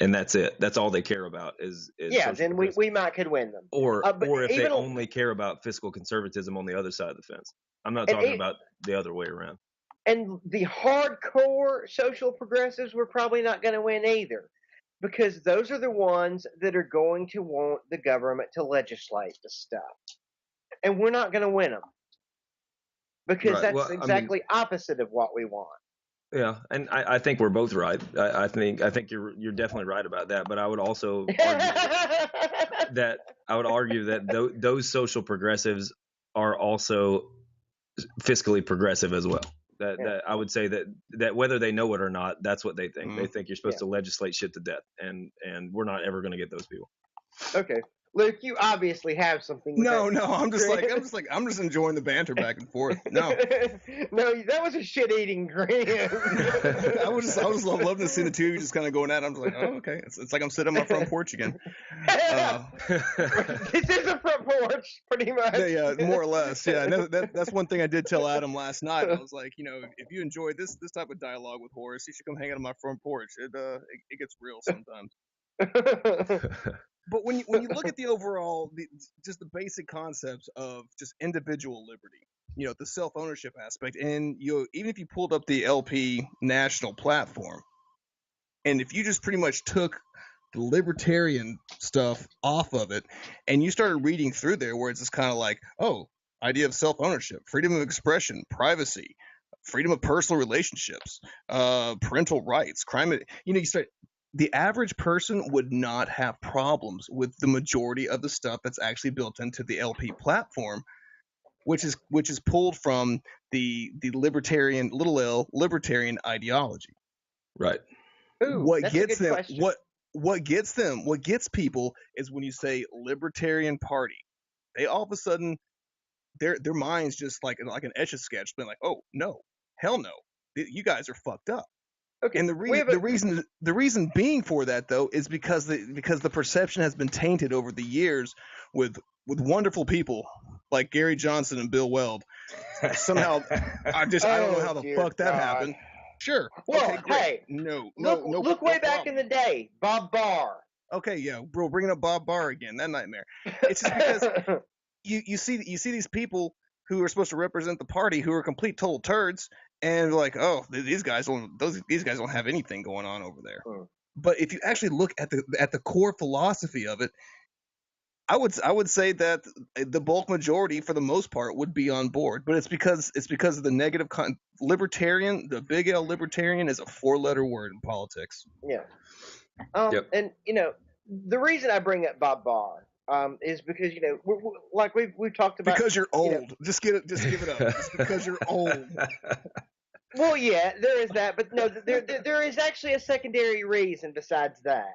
and that's it, that's all they care about is then we might could win them. Or if they only care about fiscal conservatism on the other side of the fence. I'm not talking about the other way around. And the hardcore social progressives, we're probably not going to win either, because those are the ones that are going to want the government to legislate the stuff, and we're not going to win them. Because that's exactly opposite of what we want. Yeah, and I think we're both right. I think you're definitely right about that. But I would also argue that those social progressives are also fiscally progressive as well. That I would say that whether they know it or not, that's what they think. They think you're supposed to legislate shit to death, and we're not ever going to get those people. Okay. Luke, you obviously have something. No, I'm just enjoying the banter back and forth. No, that was a shit-eating grin. I was loving to see the two of you just kind of going at it. I'm just like, oh, okay. It's like I'm sitting on my front porch again. This is a front porch, pretty much. Yeah, more or less. Yeah, that's one thing I did tell Adam last night. I was like, if you enjoy this type of dialogue with Horace, you should come hang out on my front porch. It gets real sometimes. But when you look at the overall, just the basic concepts of just individual liberty, the self-ownership aspect, and even if you pulled up the LP national platform, and if you just pretty much took the libertarian stuff off of it, and you started reading through there, where it's just kind of like, oh, idea of self-ownership, freedom of expression, privacy, freedom of personal relationships, parental rights, crime, you start. The average person would not have problems with the majority of the stuff that's actually built into the LP platform, which is pulled from the libertarian libertarian ideology. Right. Ooh, what gets people is when you say libertarian party, they all of a sudden their minds just like an Etch-a-Sketch, being like, oh no, hell no, you guys are fucked up. Okay, and the reason being for that though is because the perception has been tainted over the years with wonderful people like Gary Johnson and Bill Weld. Somehow, I don't know how the fuck that happened. Sure. Well, okay, great. Hey, look way back in the day, Bob Barr. Okay, yeah, bro, bringing up Bob Barr again, that nightmare. It's just because you see these people who are supposed to represent the party who are complete total turds, and like, oh, these guys don't have anything going on over there. But if you actually look at the core philosophy of it, I would say that the bulk majority, for the most part, would be on board. But it's because of the negative libertarian. The big L libertarian is a 4-letter word in politics. Yeah. Yep. And the reason I bring up Bob Barr is because like we've talked about. Because you're old. Just give it up. Just because you're old. Well, yeah, there is that, but no, there is actually a secondary reason besides that.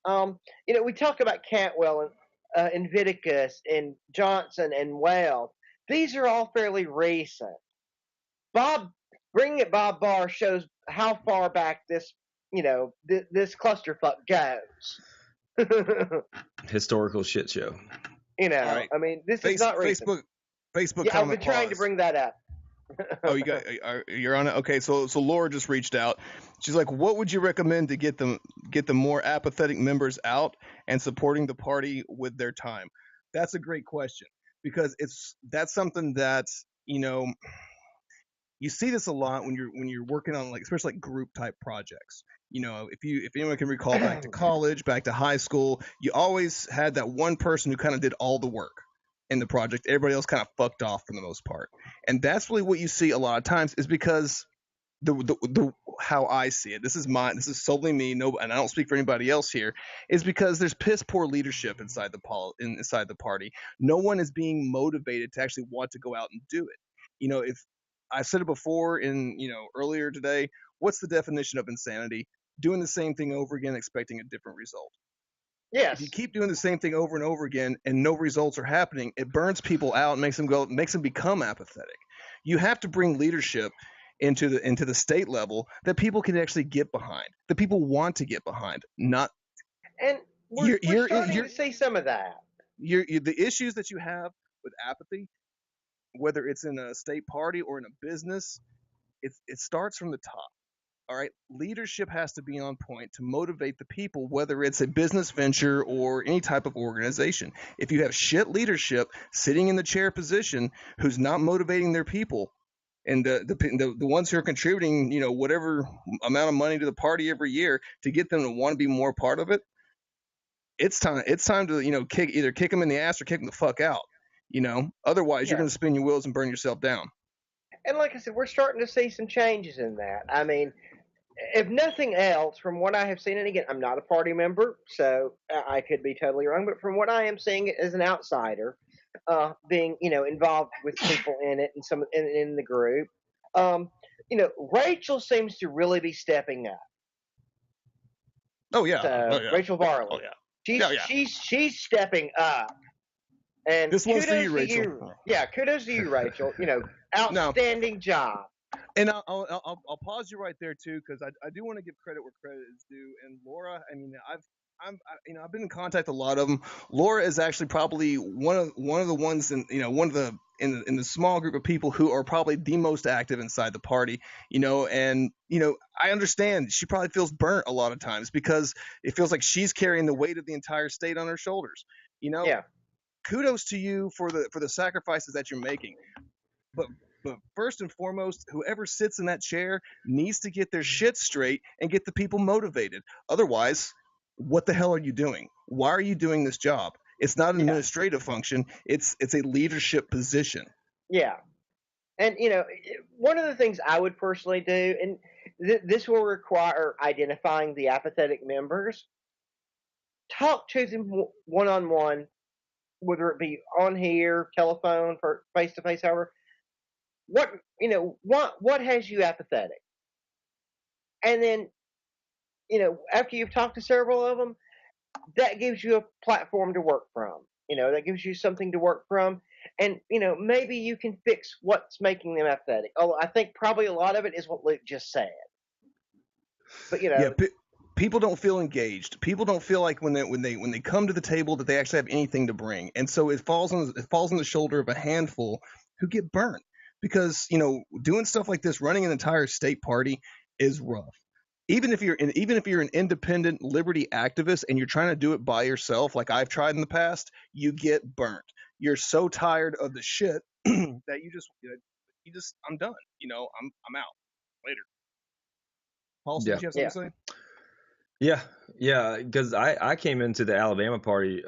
We talk about Cantwell and Viticus and Johnson and Weld. These are all fairly recent. Bringing it Bob Barr shows how far back this this clusterfuck goes. Historical shit show. Right. I mean, this is not recent. Facebook. Yeah, I've been trying to bring that up. Oh, you're on it. Okay, so Laura just reached out. She's like, "What would you recommend to get the more apathetic members out and supporting the party with their time?" That's a great question, because that's something that you see this a lot when you're working on, like, especially like group type projects. If anyone can recall back to college, back to high school, you always had that one person who kind of did all the work in the project. Everybody else kind of fucked off for the most part. And that's really what you see a lot of times, is because the how I see it, this is solely me, and I don't speak for anybody else here, is because there's piss poor leadership inside the party. No one is being motivated to actually want to go out and do it. If I've said it before earlier today, what's the definition of insanity? Doing the same thing over again, expecting a different result. Yes. If you keep doing the same thing over and over again and no results are happening, it burns people out and makes them become apathetic. You have to bring leadership into the state level that people can actually get behind, that people want to get behind. Not. And we're starting to see some of that. The issues that you have with apathy, whether it's in a state party or in a business, it starts from the top. All right, leadership has to be on point to motivate the people, whether it's a business venture or any type of organization. If you have shit leadership sitting in the chair position who's not motivating their people, and the ones who are contributing, whatever amount of money to the party every year to get them to want to be more part of it, it's time to kick them in the ass or kick them the fuck out. Otherwise you're going to spin your wheels and burn yourself down. And like I said, we're starting to see some changes in that. I mean, if nothing else, from what I have seen, and again, I'm not a party member, so I could be totally wrong, but from what I am seeing as an outsider, being involved with people in it and some in the group, Rachel seems to really be stepping up. Oh yeah, so, Rachel Varley. Oh yeah. She's stepping up. And this one's for you, Rachel. Kudos to you, Rachel. Outstanding job. And I'll pause you right there too, because I do want to give credit where credit is due. And Laura, I mean, I've been in contact with a lot of them. Laura is actually probably one of the ones in the small group of people who are probably the most active inside the party. And I understand she probably feels burnt a lot of times because it feels like she's carrying the weight of the entire state on her shoulders. Yeah. Kudos to you for the sacrifices that you're making, but first and foremost, whoever sits in that chair needs to get their shit straight and get the people motivated. Otherwise, what the hell are you doing? Why are you doing this job? It's not an administrative function. It's a leadership position. Yeah. And, one of the things I would personally do, and this will require identifying the apathetic members, talk to them one-on-one, whether it be on here, telephone, for face-to-face, however. What has you apathetic? And then, after you've talked to several of them, that gives you a platform to work from. That gives you something to work from. And, maybe you can fix what's making them apathetic. Although I think probably a lot of it is what Luke just said. But, people don't feel engaged. People don't feel like when they come to the table that they actually have anything to bring. And so it falls on the shoulder of a handful who get burnt. Because, doing stuff like this, running an entire state party is rough. even if you're an independent liberty activist and you're trying to do it by yourself, like I've tried in the past, you get burnt. You're so tired of the shit that you just I'm done. I'm out. Later. Paulson, Yeah. did you have something to say? Yeah, because I came into the Alabama party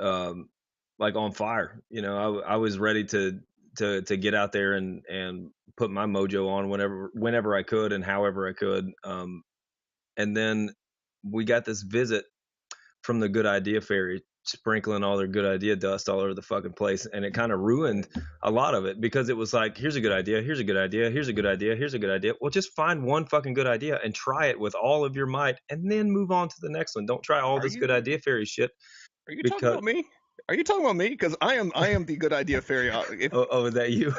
like on fire. I was ready to get out there and put my mojo on whenever I could and however I could. And then we got this visit from the Good Idea Fairy, sprinkling all their good idea dust all over the fucking place, and it kind of ruined a lot of it because it was like, here's a good idea, here's a good idea, here's a good idea, here's a good idea. Well, just find one fucking good idea and try it with all of your might, and then move on to the next one. Don't try all this Good Idea Fairy shit. Are you talking about me? Are you talking about me? Because I am the Good Idea Fairy. Is that you?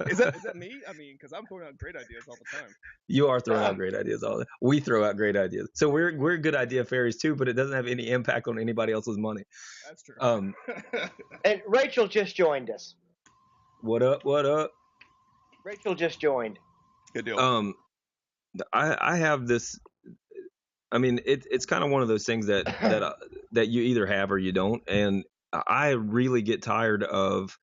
is that me? I mean, because I'm throwing out great ideas all the time. You are throwing out great ideas all the time. We throw out great ideas. So we're Good Idea Fairies too, but it doesn't have any impact on anybody else's money. That's true. And Rachel just joined us. What up? What up? Rachel just joined. Good deal. I have this. I mean, it's kind of one of those things that you either have or you don't, and I really get tired of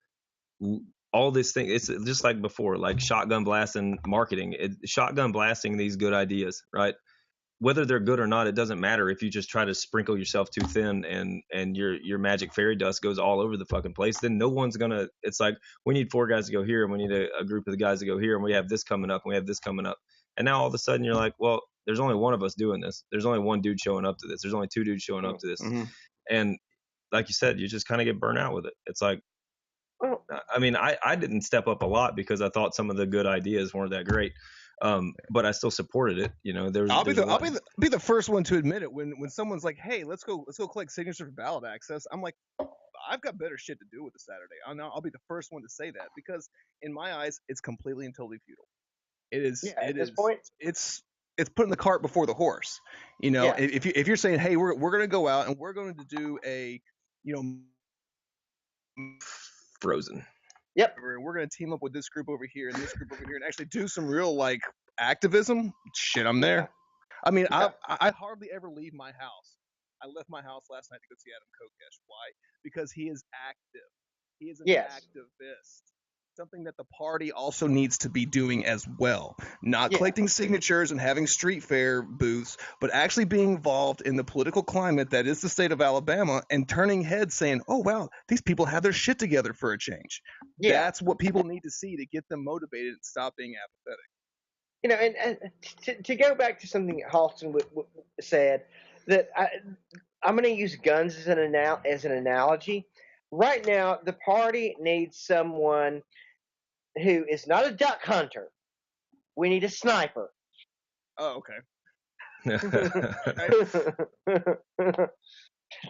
all this thing. It's just like before, like shotgun blasting marketing. Shotgun blasting these good ideas, right? Whether they're good or not, it doesn't matter if you just try to sprinkle yourself too thin and your magic fairy dust goes all over the fucking place. Then no one's gonna. It's like, we need 4 guys to go here, and we need a group of the guys to go here, and we have this coming up, and we have this coming up, and now all of a sudden you're like, well, there's only one of us doing this. There's only one dude showing up to this. There's only 2 dudes showing up to this, and like you said, you just kind of get burnt out with it. It's like, I mean, I didn't step up a lot because I thought some of the good ideas weren't that great. But I still supported it. I'll be the first one to admit it when someone's like, hey, let's go collect signatures for ballot access. I'm like, I've got better shit to do with the Saturday. I'll be the first one to say that, because in my eyes, it's completely and totally futile. It is. Yeah, at this point, it's putting the cart before the horse. If you're saying, hey, we're going to go out and we're going to do a, Frozen. Yep. We're going to team up with this group over here and this group over here and actually do some real like activism. Shit, I'm there. I mean, I hardly ever leave my house. I left my house last night to go see Adam Kokesh. Why? Because he is active. He is an activist. Something that the party also needs to be doing as well. Not collecting signatures and having street fair booths, but actually being involved in the political climate that is the state of Alabama and turning heads saying, oh, wow, these people have their shit together for a change. Yeah. That's what people need to see to get them motivated and stop being apathetic. And to go back to something that Halston said, that I'm going to use guns as an analogy. Right now, the party needs someone who is not a duck hunter. We need a sniper. Oh, okay.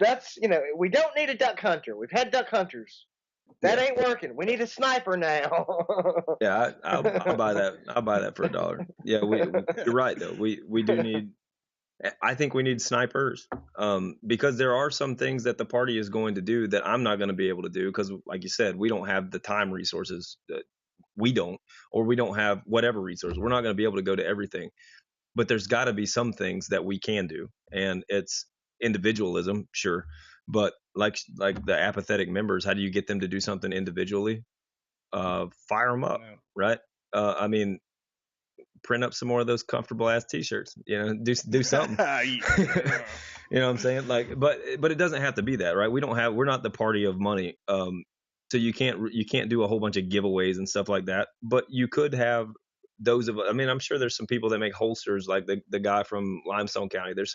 That's, we don't need a duck hunter. We've had duck hunters. That ain't working. We need a sniper now. Yeah, I'll buy that. I'll buy that for $1. Yeah, you're right though. We do need. I think we need snipers, because there are some things that the party is going to do that I'm not going to be able to do because, like you said, we don't have the time resources. We don't have whatever resource. We're not going to be able to go to everything. But there's got to be some things that we can do, and it's individualism, sure. But like the apathetic members, how do you get them to do something individually? Fire them up, right? I mean, print up some more of those comfortable ass t-shirts, do something. You know what I'm saying? Like, but it doesn't have to be that, right? We're not the party of money. So you can't do a whole bunch of giveaways and stuff like that, but you could have I'm sure there's some people that make holsters, like the guy from Limestone County. There's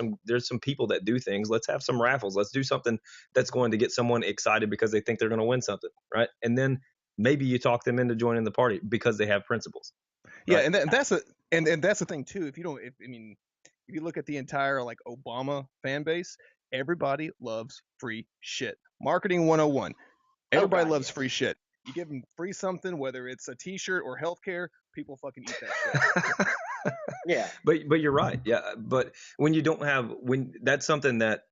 some people that do things. Let's have some raffles. Let's do something that's going to get someone excited because they think they're going to win something, right? And then maybe you talk them into joining the party because they have principles. Right? Yeah, and that's the thing too. If you look at the entire like Obama fan base, everybody loves free shit. Marketing 101. Everybody loves free shit. You give them free something, whether it's a t-shirt or healthcare, people fucking eat that shit. Yeah. But you're right. Yeah. But when you don't have, that's something that,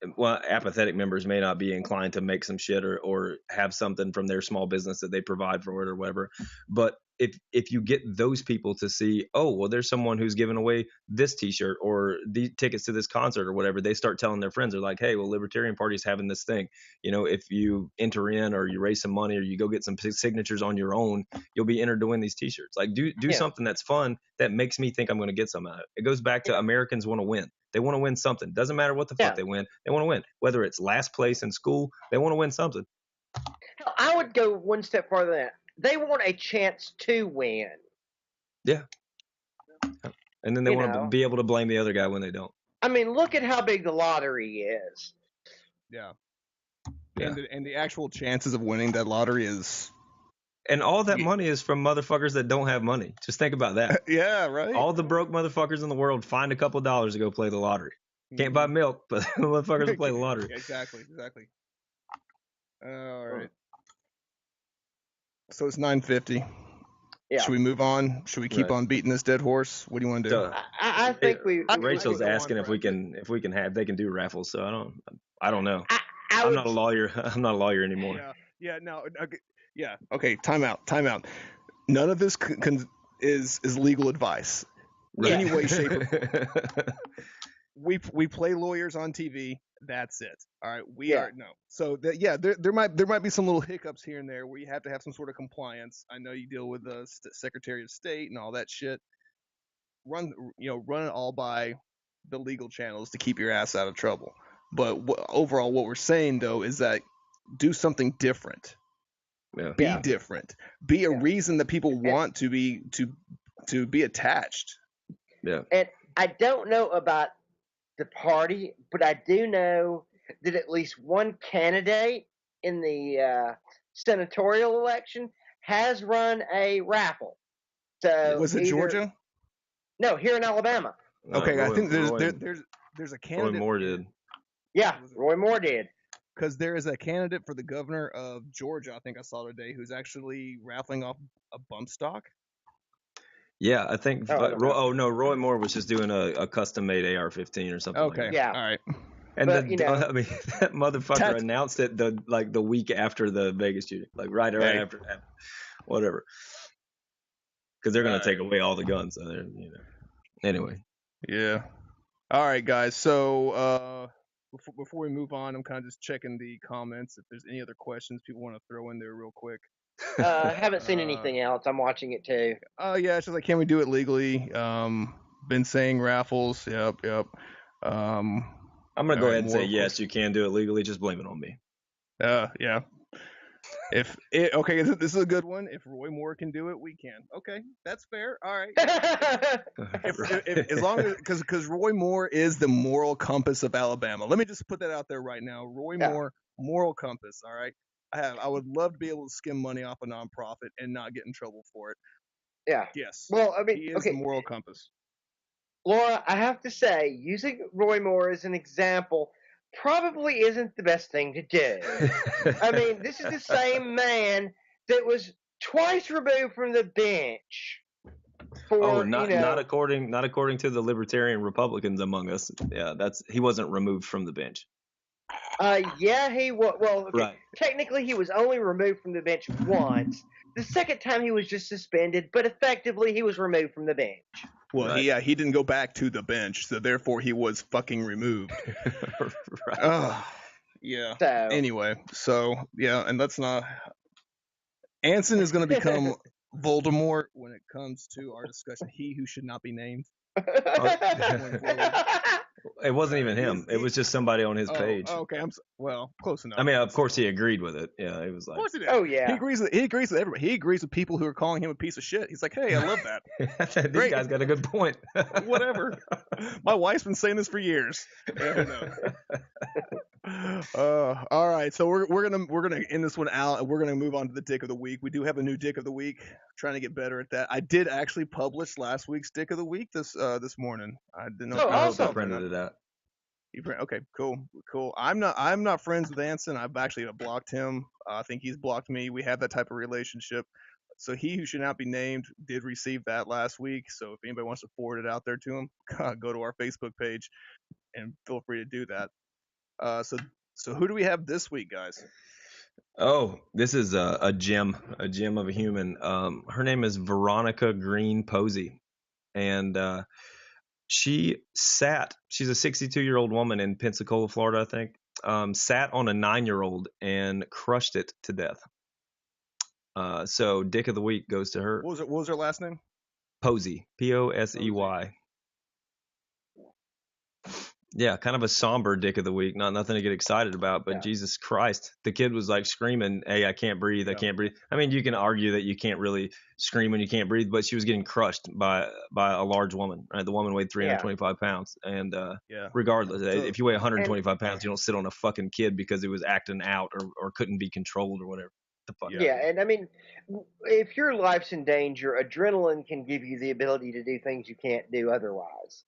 apathetic members may not be inclined to make some shit or have something from their small business that they provide for it or whatever. But if you get those people to see, oh, well, there's someone who's giving away this T-shirt or the tickets to this concert or whatever, they start telling their friends. They're like, hey, well, Libertarian Party's having this thing. If you enter in or you raise some money or you go get some signatures on your own, you'll be entered to win these T-shirts. Like, do something that's fun that makes me think I'm going to get some out of it. It goes back to Americans want to win. They want to win something. Doesn't matter what the fuck they win. They want to win. Whether it's last place in school, they want to win something. I would go one step farther than that. They want a chance to win. Yeah. And then they want to be able to blame the other guy when they don't. I mean, look at how big the lottery is. Yeah. And the actual chances of winning that lottery is... And all that money is from motherfuckers that don't have money. Just think about that. Yeah, right. All the broke motherfuckers in the world find a couple $dollars to go play the lottery. Can't buy milk, but the motherfuckers will play the lottery. Exactly. All right. So it's 9:50. Yeah. Should we move on? Should we keep on beating this dead horse? What do you want to do? I think Rachel's asking if we can they can do raffles. So I don't know. I'm not a lawyer. I'm not a lawyer anymore. Yeah. No. Okay. Yeah. Okay. Time out. None of this is legal advice. Right. Any way, shape, or form. We play lawyers on TV. That's it. All right. We are no. So there might be some little hiccups here and there where you have to have some sort of compliance. I know you deal with the Secretary of State and all that shit. Run it all by the legal channels to keep your ass out of trouble. But overall, what we're saying though is that do something different. Yeah. Be different. Be a reason that people want to be attached. Yeah. And I don't know about the party, but I do know that at least one candidate in the senatorial election has run a raffle. So was it Georgia? No, here in Alabama. Okay, I think there's a candidate. Roy Moore did. Yeah, Roy Moore did. Because there is a candidate for the governor of Georgia, I think I saw today, who's actually raffling off a bump stock. Yeah, I think. Roy Moore was just doing a custom-made AR-15 or something. Okay. Like that. All right. And I mean, that motherfucker announced it the week after the Vegas shooting, like right after, whatever. Because they're gonna take away all the guns. So anyway. Yeah. All right, guys. So before we move on, I'm kind of just checking the comments if there's any other questions people want to throw in there real quick. Haven't seen anything else. I'm watching it too. Yeah, it's just like, can we do it legally? Been saying raffles. Yep. I'm gonna go ahead and say yes, you can do it legally. Just blame it on me. Yeah. Okay, this is a good one. If Roy Moore can do it, we can. Okay, that's fair. All right. As long as because Roy Moore is the moral compass of Alabama. Let me just put that out there right now. Roy Moore, moral compass. All right. I would love to be able to skim money off a nonprofit and not get in trouble for it. Yeah. Yes. Well, I mean, he is the moral compass. Laura, I have to say, using Roy Moore as an example probably isn't the best thing to do. I mean, this is the same man that was twice removed from the bench. Not according to the libertarian Republicans among us. Yeah, he wasn't removed from the bench. Yeah, he was. Well, okay, right. Technically, he was only removed from the bench once. The second time, he was just suspended, but effectively, he was removed from the bench. Well, right. he didn't go back to the bench, so therefore he was fucking removed. Right. Yeah. So, anyway, and let's not. Anson is going to become Voldemort when it comes to our discussion. He who should not be named. It wasn't even him. It was just somebody on his page. Okay, close enough. I mean, of course he agreed with it. Yeah, it was like. Of course he did. Oh yeah. He agrees with everybody. He agrees with people who are calling him a piece of shit. He's like, hey, I love that. These guys got a good point. Whatever. My wife's been saying this for years. All right, so we're gonna end this one out, and we're gonna move on to the dick of the week. We do have a new dick of the week. Trying to get better at that. I did actually publish last week's dick of the week this morning. I didn't know. I hope I printed it out. Okay, cool. I'm not friends with Anson. I've actually blocked him. I think he's blocked me. We have that type of relationship. So he who should not be named did receive that last week. So if anybody wants to forward it out there to him, go to our Facebook page and feel free to do that. So who do we have this week, guys? Oh, this is a gem of a human. Her name is Veronica Green Posey, and she's a 62-year-old woman in Pensacola, Florida, I think. Sat on a 9-year-old and crushed it to death. So Dick of the Week goes to her. What was her last name? Posey, Posey. Yeah, kind of a somber Dick of the Week. Nothing to get excited about, but Yeah. Jesus Christ, the kid was like screaming, "Hey, I can't breathe! I Yeah. can't breathe!" I mean, you can argue that you can't really scream when you can't breathe, but she was getting crushed by a large woman. Right, the woman weighed 325 pounds, and Yeah. regardless, So- if you weigh 125 pounds, you don't sit on a fucking kid because it was acting out or couldn't be controlled or whatever. The fuck. Yeah, and I mean, if your life's in danger, adrenaline can give you the ability to do things you can't do otherwise.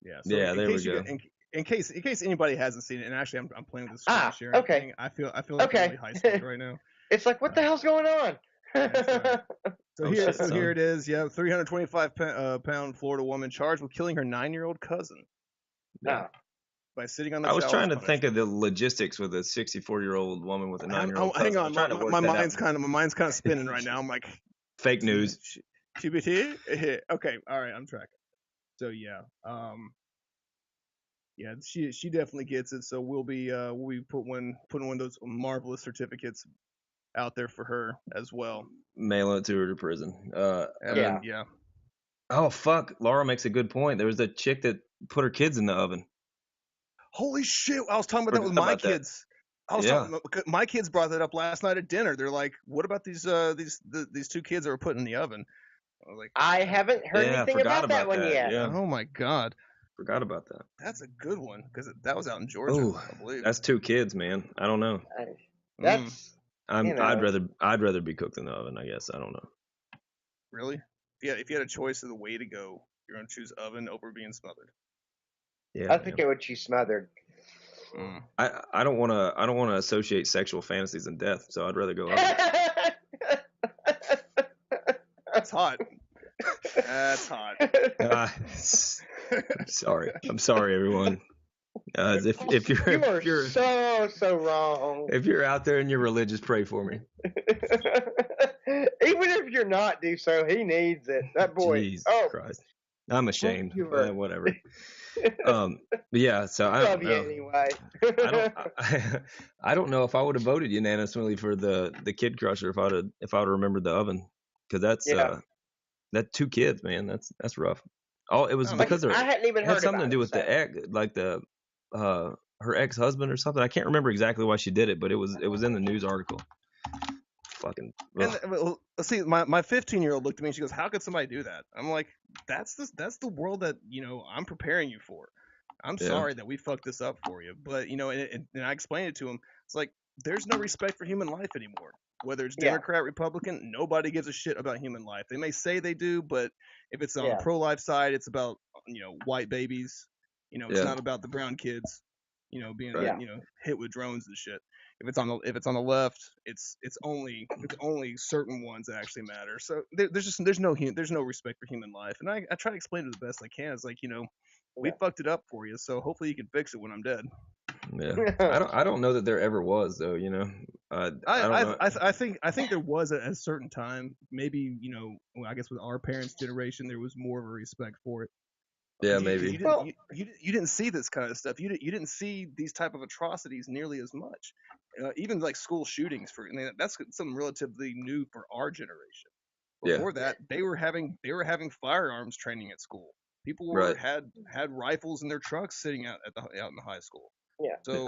Yeah. So Yeah, in there we case you go. get- in case anybody hasn't seen it, and actually I'm playing with the screen Ah, sharing okay. thing. I feel like Okay. really high school right now. It's like, what the hell's going on? That's right. So Oh, shit, son. here it is. Yeah, 325 pound Florida woman charged with killing her 9-year-old cousin Ah, by sitting on the. I was child's trying to punishment. think of the logistics with a 64-year-old woman with a 9-year-old Hang cousin. on, I'm trying to work my that mind's out. kind of spinning right now. I'm like, Fake news. GBT. Okay, all right, I'm tracking. So yeah, yeah, she definitely gets it. So we'll be putting one of those marvelous certificates out there for her as well. Mailing it to her to prison. Yeah. Yeah. Oh fuck! Laura makes a good point. There was a chick that put her kids in the oven. Holy shit! I was talking about that with Forgot my about that. kids. My kids brought that up last night at dinner. They're like, "What about these two kids that were put in the oven?" I was like, I haven't heard Yeah, anything forgot about that about one that. yet. Yeah. "Oh my god, Forgot about that. that's a good one," because that was out in Georgia, Ooh, I believe. that's 2 kids, man. I don't know. That's You know. I'd rather be cooked in the oven. I guess I don't know. Really? If you had a choice of the way to go, you're gonna choose oven over being smothered. Yeah, I think it would choose smothered. I don't want to associate sexual fantasies and death, so I'd rather go oven. That's hot. That's hot. I'm sorry, everyone. If you are you're so wrong. if you're out there and you're religious, pray for me. Even if you're not, do so. He needs it. That boy. Jesus Oh, Christ, I'm ashamed. you are. Whatever. But yeah, so I love don't you know. anyway. I don't know if I would have voted unanimously for the kid crusher if I'd have remembered the oven, because that's that 2 kids, man. That's rough. Oh, it was because I hadn't even it heard had something to about do it, with the ex, like the her ex-husband or something. I can't remember exactly why she did it, but it was in the news article. Fucking. And well, see, my 15-year-old looked at me and she goes, "How could somebody do that?" I'm like, "That's the world that I'm preparing you for. I'm Yeah. sorry that we fucked this up for you, but and I explained it to him. It's like there's no respect for human life anymore. Whether it's Yeah. Democrat, Republican, nobody gives a shit about human life. They may say they do, but if it's on Yeah. the pro-life side, it's about white babies. It's Yeah. not about the brown kids. Being Right. hit with drones and shit. If it's on the left, it's only certain ones that actually matter. So there's no respect for human life, and I try to explain it the best I can. It's like we fucked it up for you, so hopefully you can fix it when I'm dead. Yeah. I don't know that there ever was though. I don't know. I think there was at a certain time. Maybe I guess with our parents' generation, there was more of a respect for it. Yeah, You- maybe. You didn't see this kind of stuff. You didn't see these type of atrocities nearly as much. Even like school shootings that's something relatively new for our generation. Yeah. Before that, they were having firearms training at school. People Right. had rifles in their trucks sitting out in the high school. Yeah. So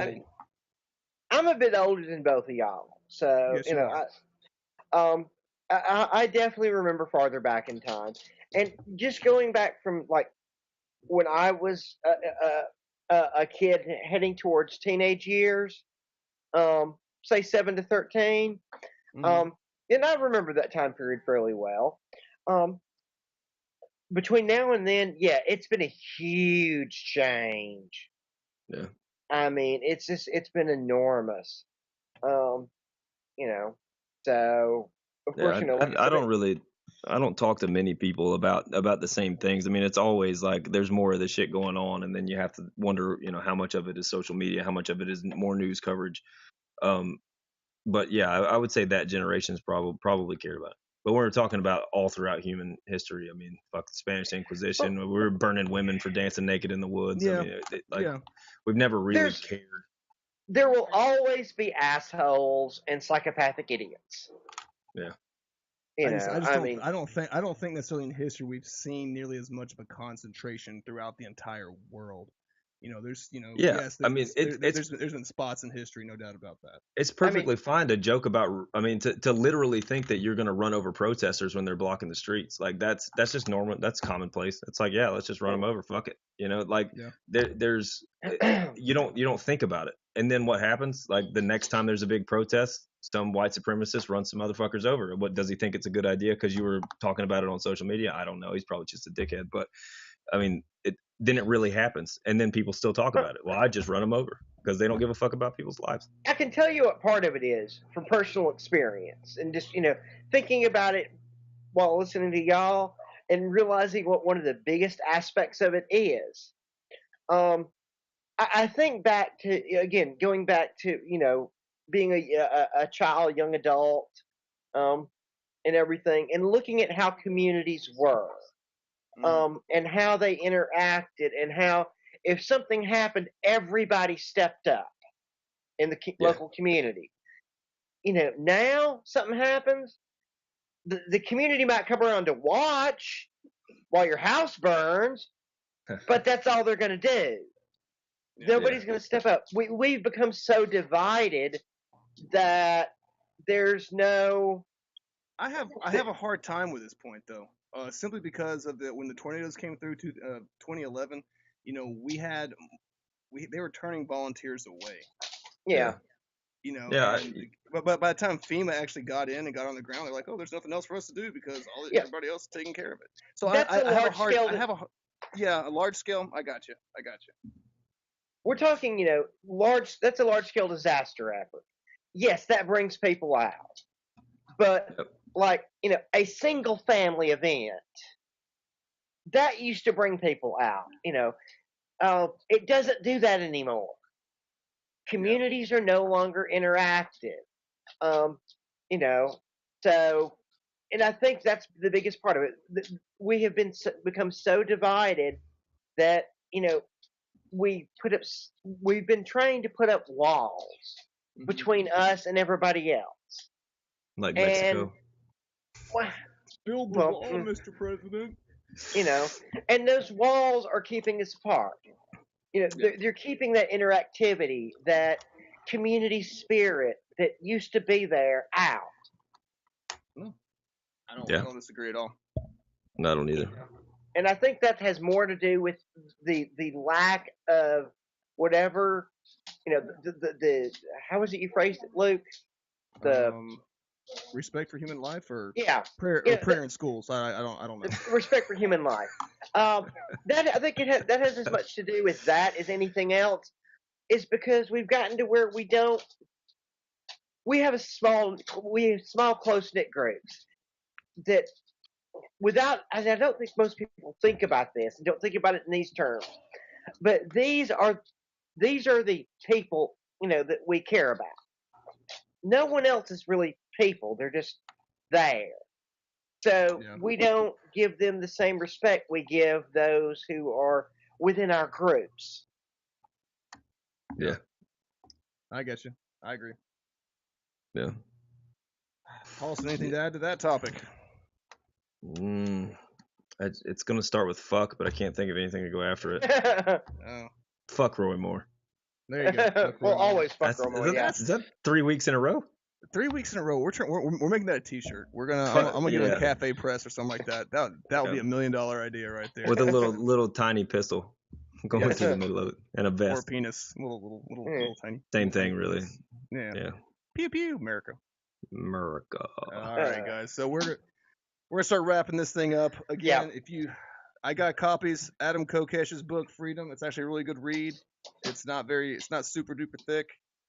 I'm a bit older than both of y'all, so Yes, you are. I definitely remember farther back in time, and just going back from like when I was a kid heading towards teenage years, say 7 to 13, mhm. and I remember that time period fairly well. Between now and then, yeah, it's been a huge change. Yeah. I mean, it's been enormous. So of course, I don't talk to many people about the same things. I mean, it's always like there's more of this shit going on, and then you have to wonder, how much of it is social media, how much of it is more news coverage. but yeah, I would say that generation's probably cared about it. But when we're talking about all throughout human history, I mean, fuck the Spanish Inquisition. We were burning women for dancing naked in the woods. Yeah. I mean, like Yeah. we've never really There's- cared. There will always be assholes and psychopathic idiots. Yeah. You know, I don't think necessarily in history we've seen nearly as much of a concentration throughout the entire world. You know, there's, you know, Yeah, yes, I mean, there's been spots in history, no doubt about that. It's perfectly fine to joke about. I mean, to literally think that you're going to run over protesters when they're blocking the streets, like that's just normal. That's commonplace. It's like, yeah, let's just run them over. Fuck it. You know, like Yeah. there's you don't think about it, and then what happens? Like the next time there's a big protest, some white supremacist runs some motherfuckers over. What does he think it's a good idea? Because you were talking about it on social media. I don't know. He's probably just a dickhead, but I mean, then it really happens, and then people still talk about it. Well, I just run them over because they don't give a fuck about people's lives. I can tell you what part of it is from personal experience and just, you know, thinking about it while listening to y'all and realizing what one of the biggest aspects of it is. I think back to, again, going back to, you know, being a child, young adult, and everything, and looking at how communities were, and how they interacted, and how if something happened, everybody stepped up in the local community. You know, now something happens, the community might come around to watch while your house burns, but that's all they're going to do. Nobody's going to step up. We've become so divided that there's no. I have a hard time with this point though, simply because of when the tornadoes came through to 2011. You know, they were turning volunteers away. Yeah. You know, Yeah. but by the time FEMA actually got in and got on the ground, they're like, oh, there's nothing else for us to do because everybody else is taking care of it. So That's I a have large a hard, scale. I have a a large scale. I got you. We're talking, you know, large. That's a large scale disaster effort. Yes, that brings people out, but like, you know, a single family event that used to bring people out. You know, it doesn't do that anymore. Communities are no longer interactive. You know, so, and I think that's the biggest part of it. We have become so divided that, you know, we've been trained to put up walls between us and everybody else. Like Mexico. Build the wall, Mr. President. You know, and those walls are keeping us apart. You know, they're keeping that interactivity, that community spirit that used to be there out. I don't disagree at all. No, I don't either. And I think that has more to do with the lack of whatever, you know, the how was it you phrased it, Luke? The respect for human life, or prayer in schools. I don't know. Respect for human life. That I think that has as much to do with that as anything else. Is because we've gotten to where we have small close knit groups that I don't think most people think about this and don't think about it in these terms. But these are the people, you know, that we care about. No one else is really people. They're just there. So we don't give them the same respect we give those who are within our groups. Yeah. I get you. I agree. Yeah. Paulson, anything to add to that topic? It's going to start with fuck, but I can't think of anything to go after it. Fuck Roy Moore. There you go. Well, always fuck Roy Moore. Is that 3 weeks in a row? 3 weeks in a row. We're making that a T-shirt. I'm gonna get it in Cafe Press or something like that. That would be $1 million idea right there. With a little tiny pistol going through the middle of it and a vest. Or a penis, little tiny. Same thing, really. Yeah. Pew pew, America. All right, guys. So we're gonna start wrapping this thing up again. I got copies. Adam Kokesh's book, Freedom. It's actually a really good read. It's not super duper thick.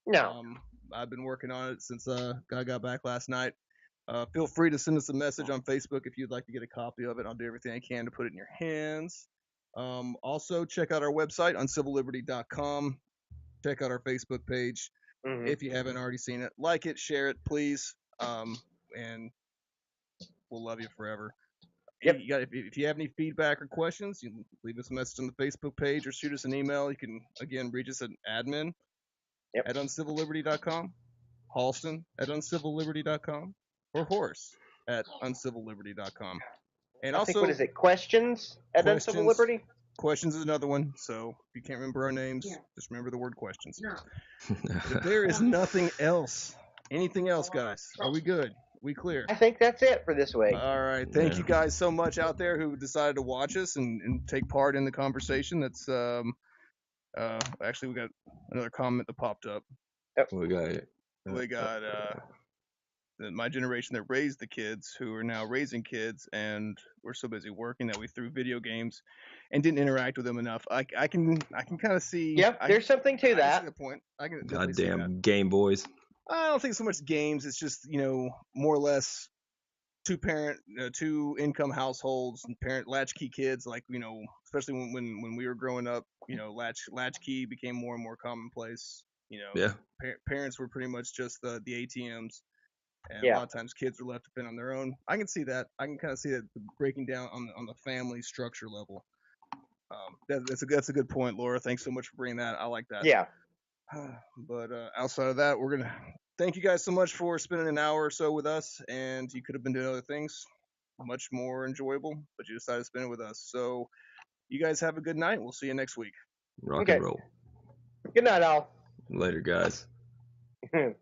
No. I've been working on it since I got back last night. Feel free to send us a message on Facebook if you'd like to get a copy of it. I'll do everything I can to put it in your hands. Also, check out our website, uncivilliberty.com. Check out our Facebook page. Mhm. if you haven't already seen it. Like it, share it, please. And we'll love you forever. Yep. You got, if you have any feedback or questions, you can leave us a message on the Facebook page or shoot us an email. You can, again, reach us at admin Yep. at uncivilliberty.com, Halston at uncivilliberty.com, or Horace at uncivilliberty.com. And I also, think, what is it? Questions at Uncivil questions. Liberty? Questions is another one. So if you can't remember our names, just remember the word questions. But if there is nothing else, anything else, guys, are we good? We clear? I think that's it for this week. All right. Thank Yeah. you guys so much out there who decided to watch us and take part in the conversation. That's actually, we got another comment that popped up. We got We got my generation that raised the kids who are now raising kids, and we're so busy working that we threw video games and didn't interact with them enough. I can kind of see. Yep, there's something to I can that. see the point. I can definitely see that. goddamn Game Boys. I don't think so much games. It's just, more or less two income households and latchkey kids. Like, especially when we were growing up, latchkey became more and more commonplace. Yeah. Parents were pretty much just the ATMs, and Yeah. a lot of times kids were left to fend on their own. I can see that. I can kind of see that breaking down on the family structure level. That's a good point, Laura. Thanks so much for bringing that. I like that. Yeah. But outside of that, we're gonna thank you guys so much for spending an hour or so with us. And you could have been doing other things, much more enjoyable, but you decided to spend it with us. So you guys have a good night. We'll see you next week. Rock Okay. and roll. Good night, all. Later, guys. Oh.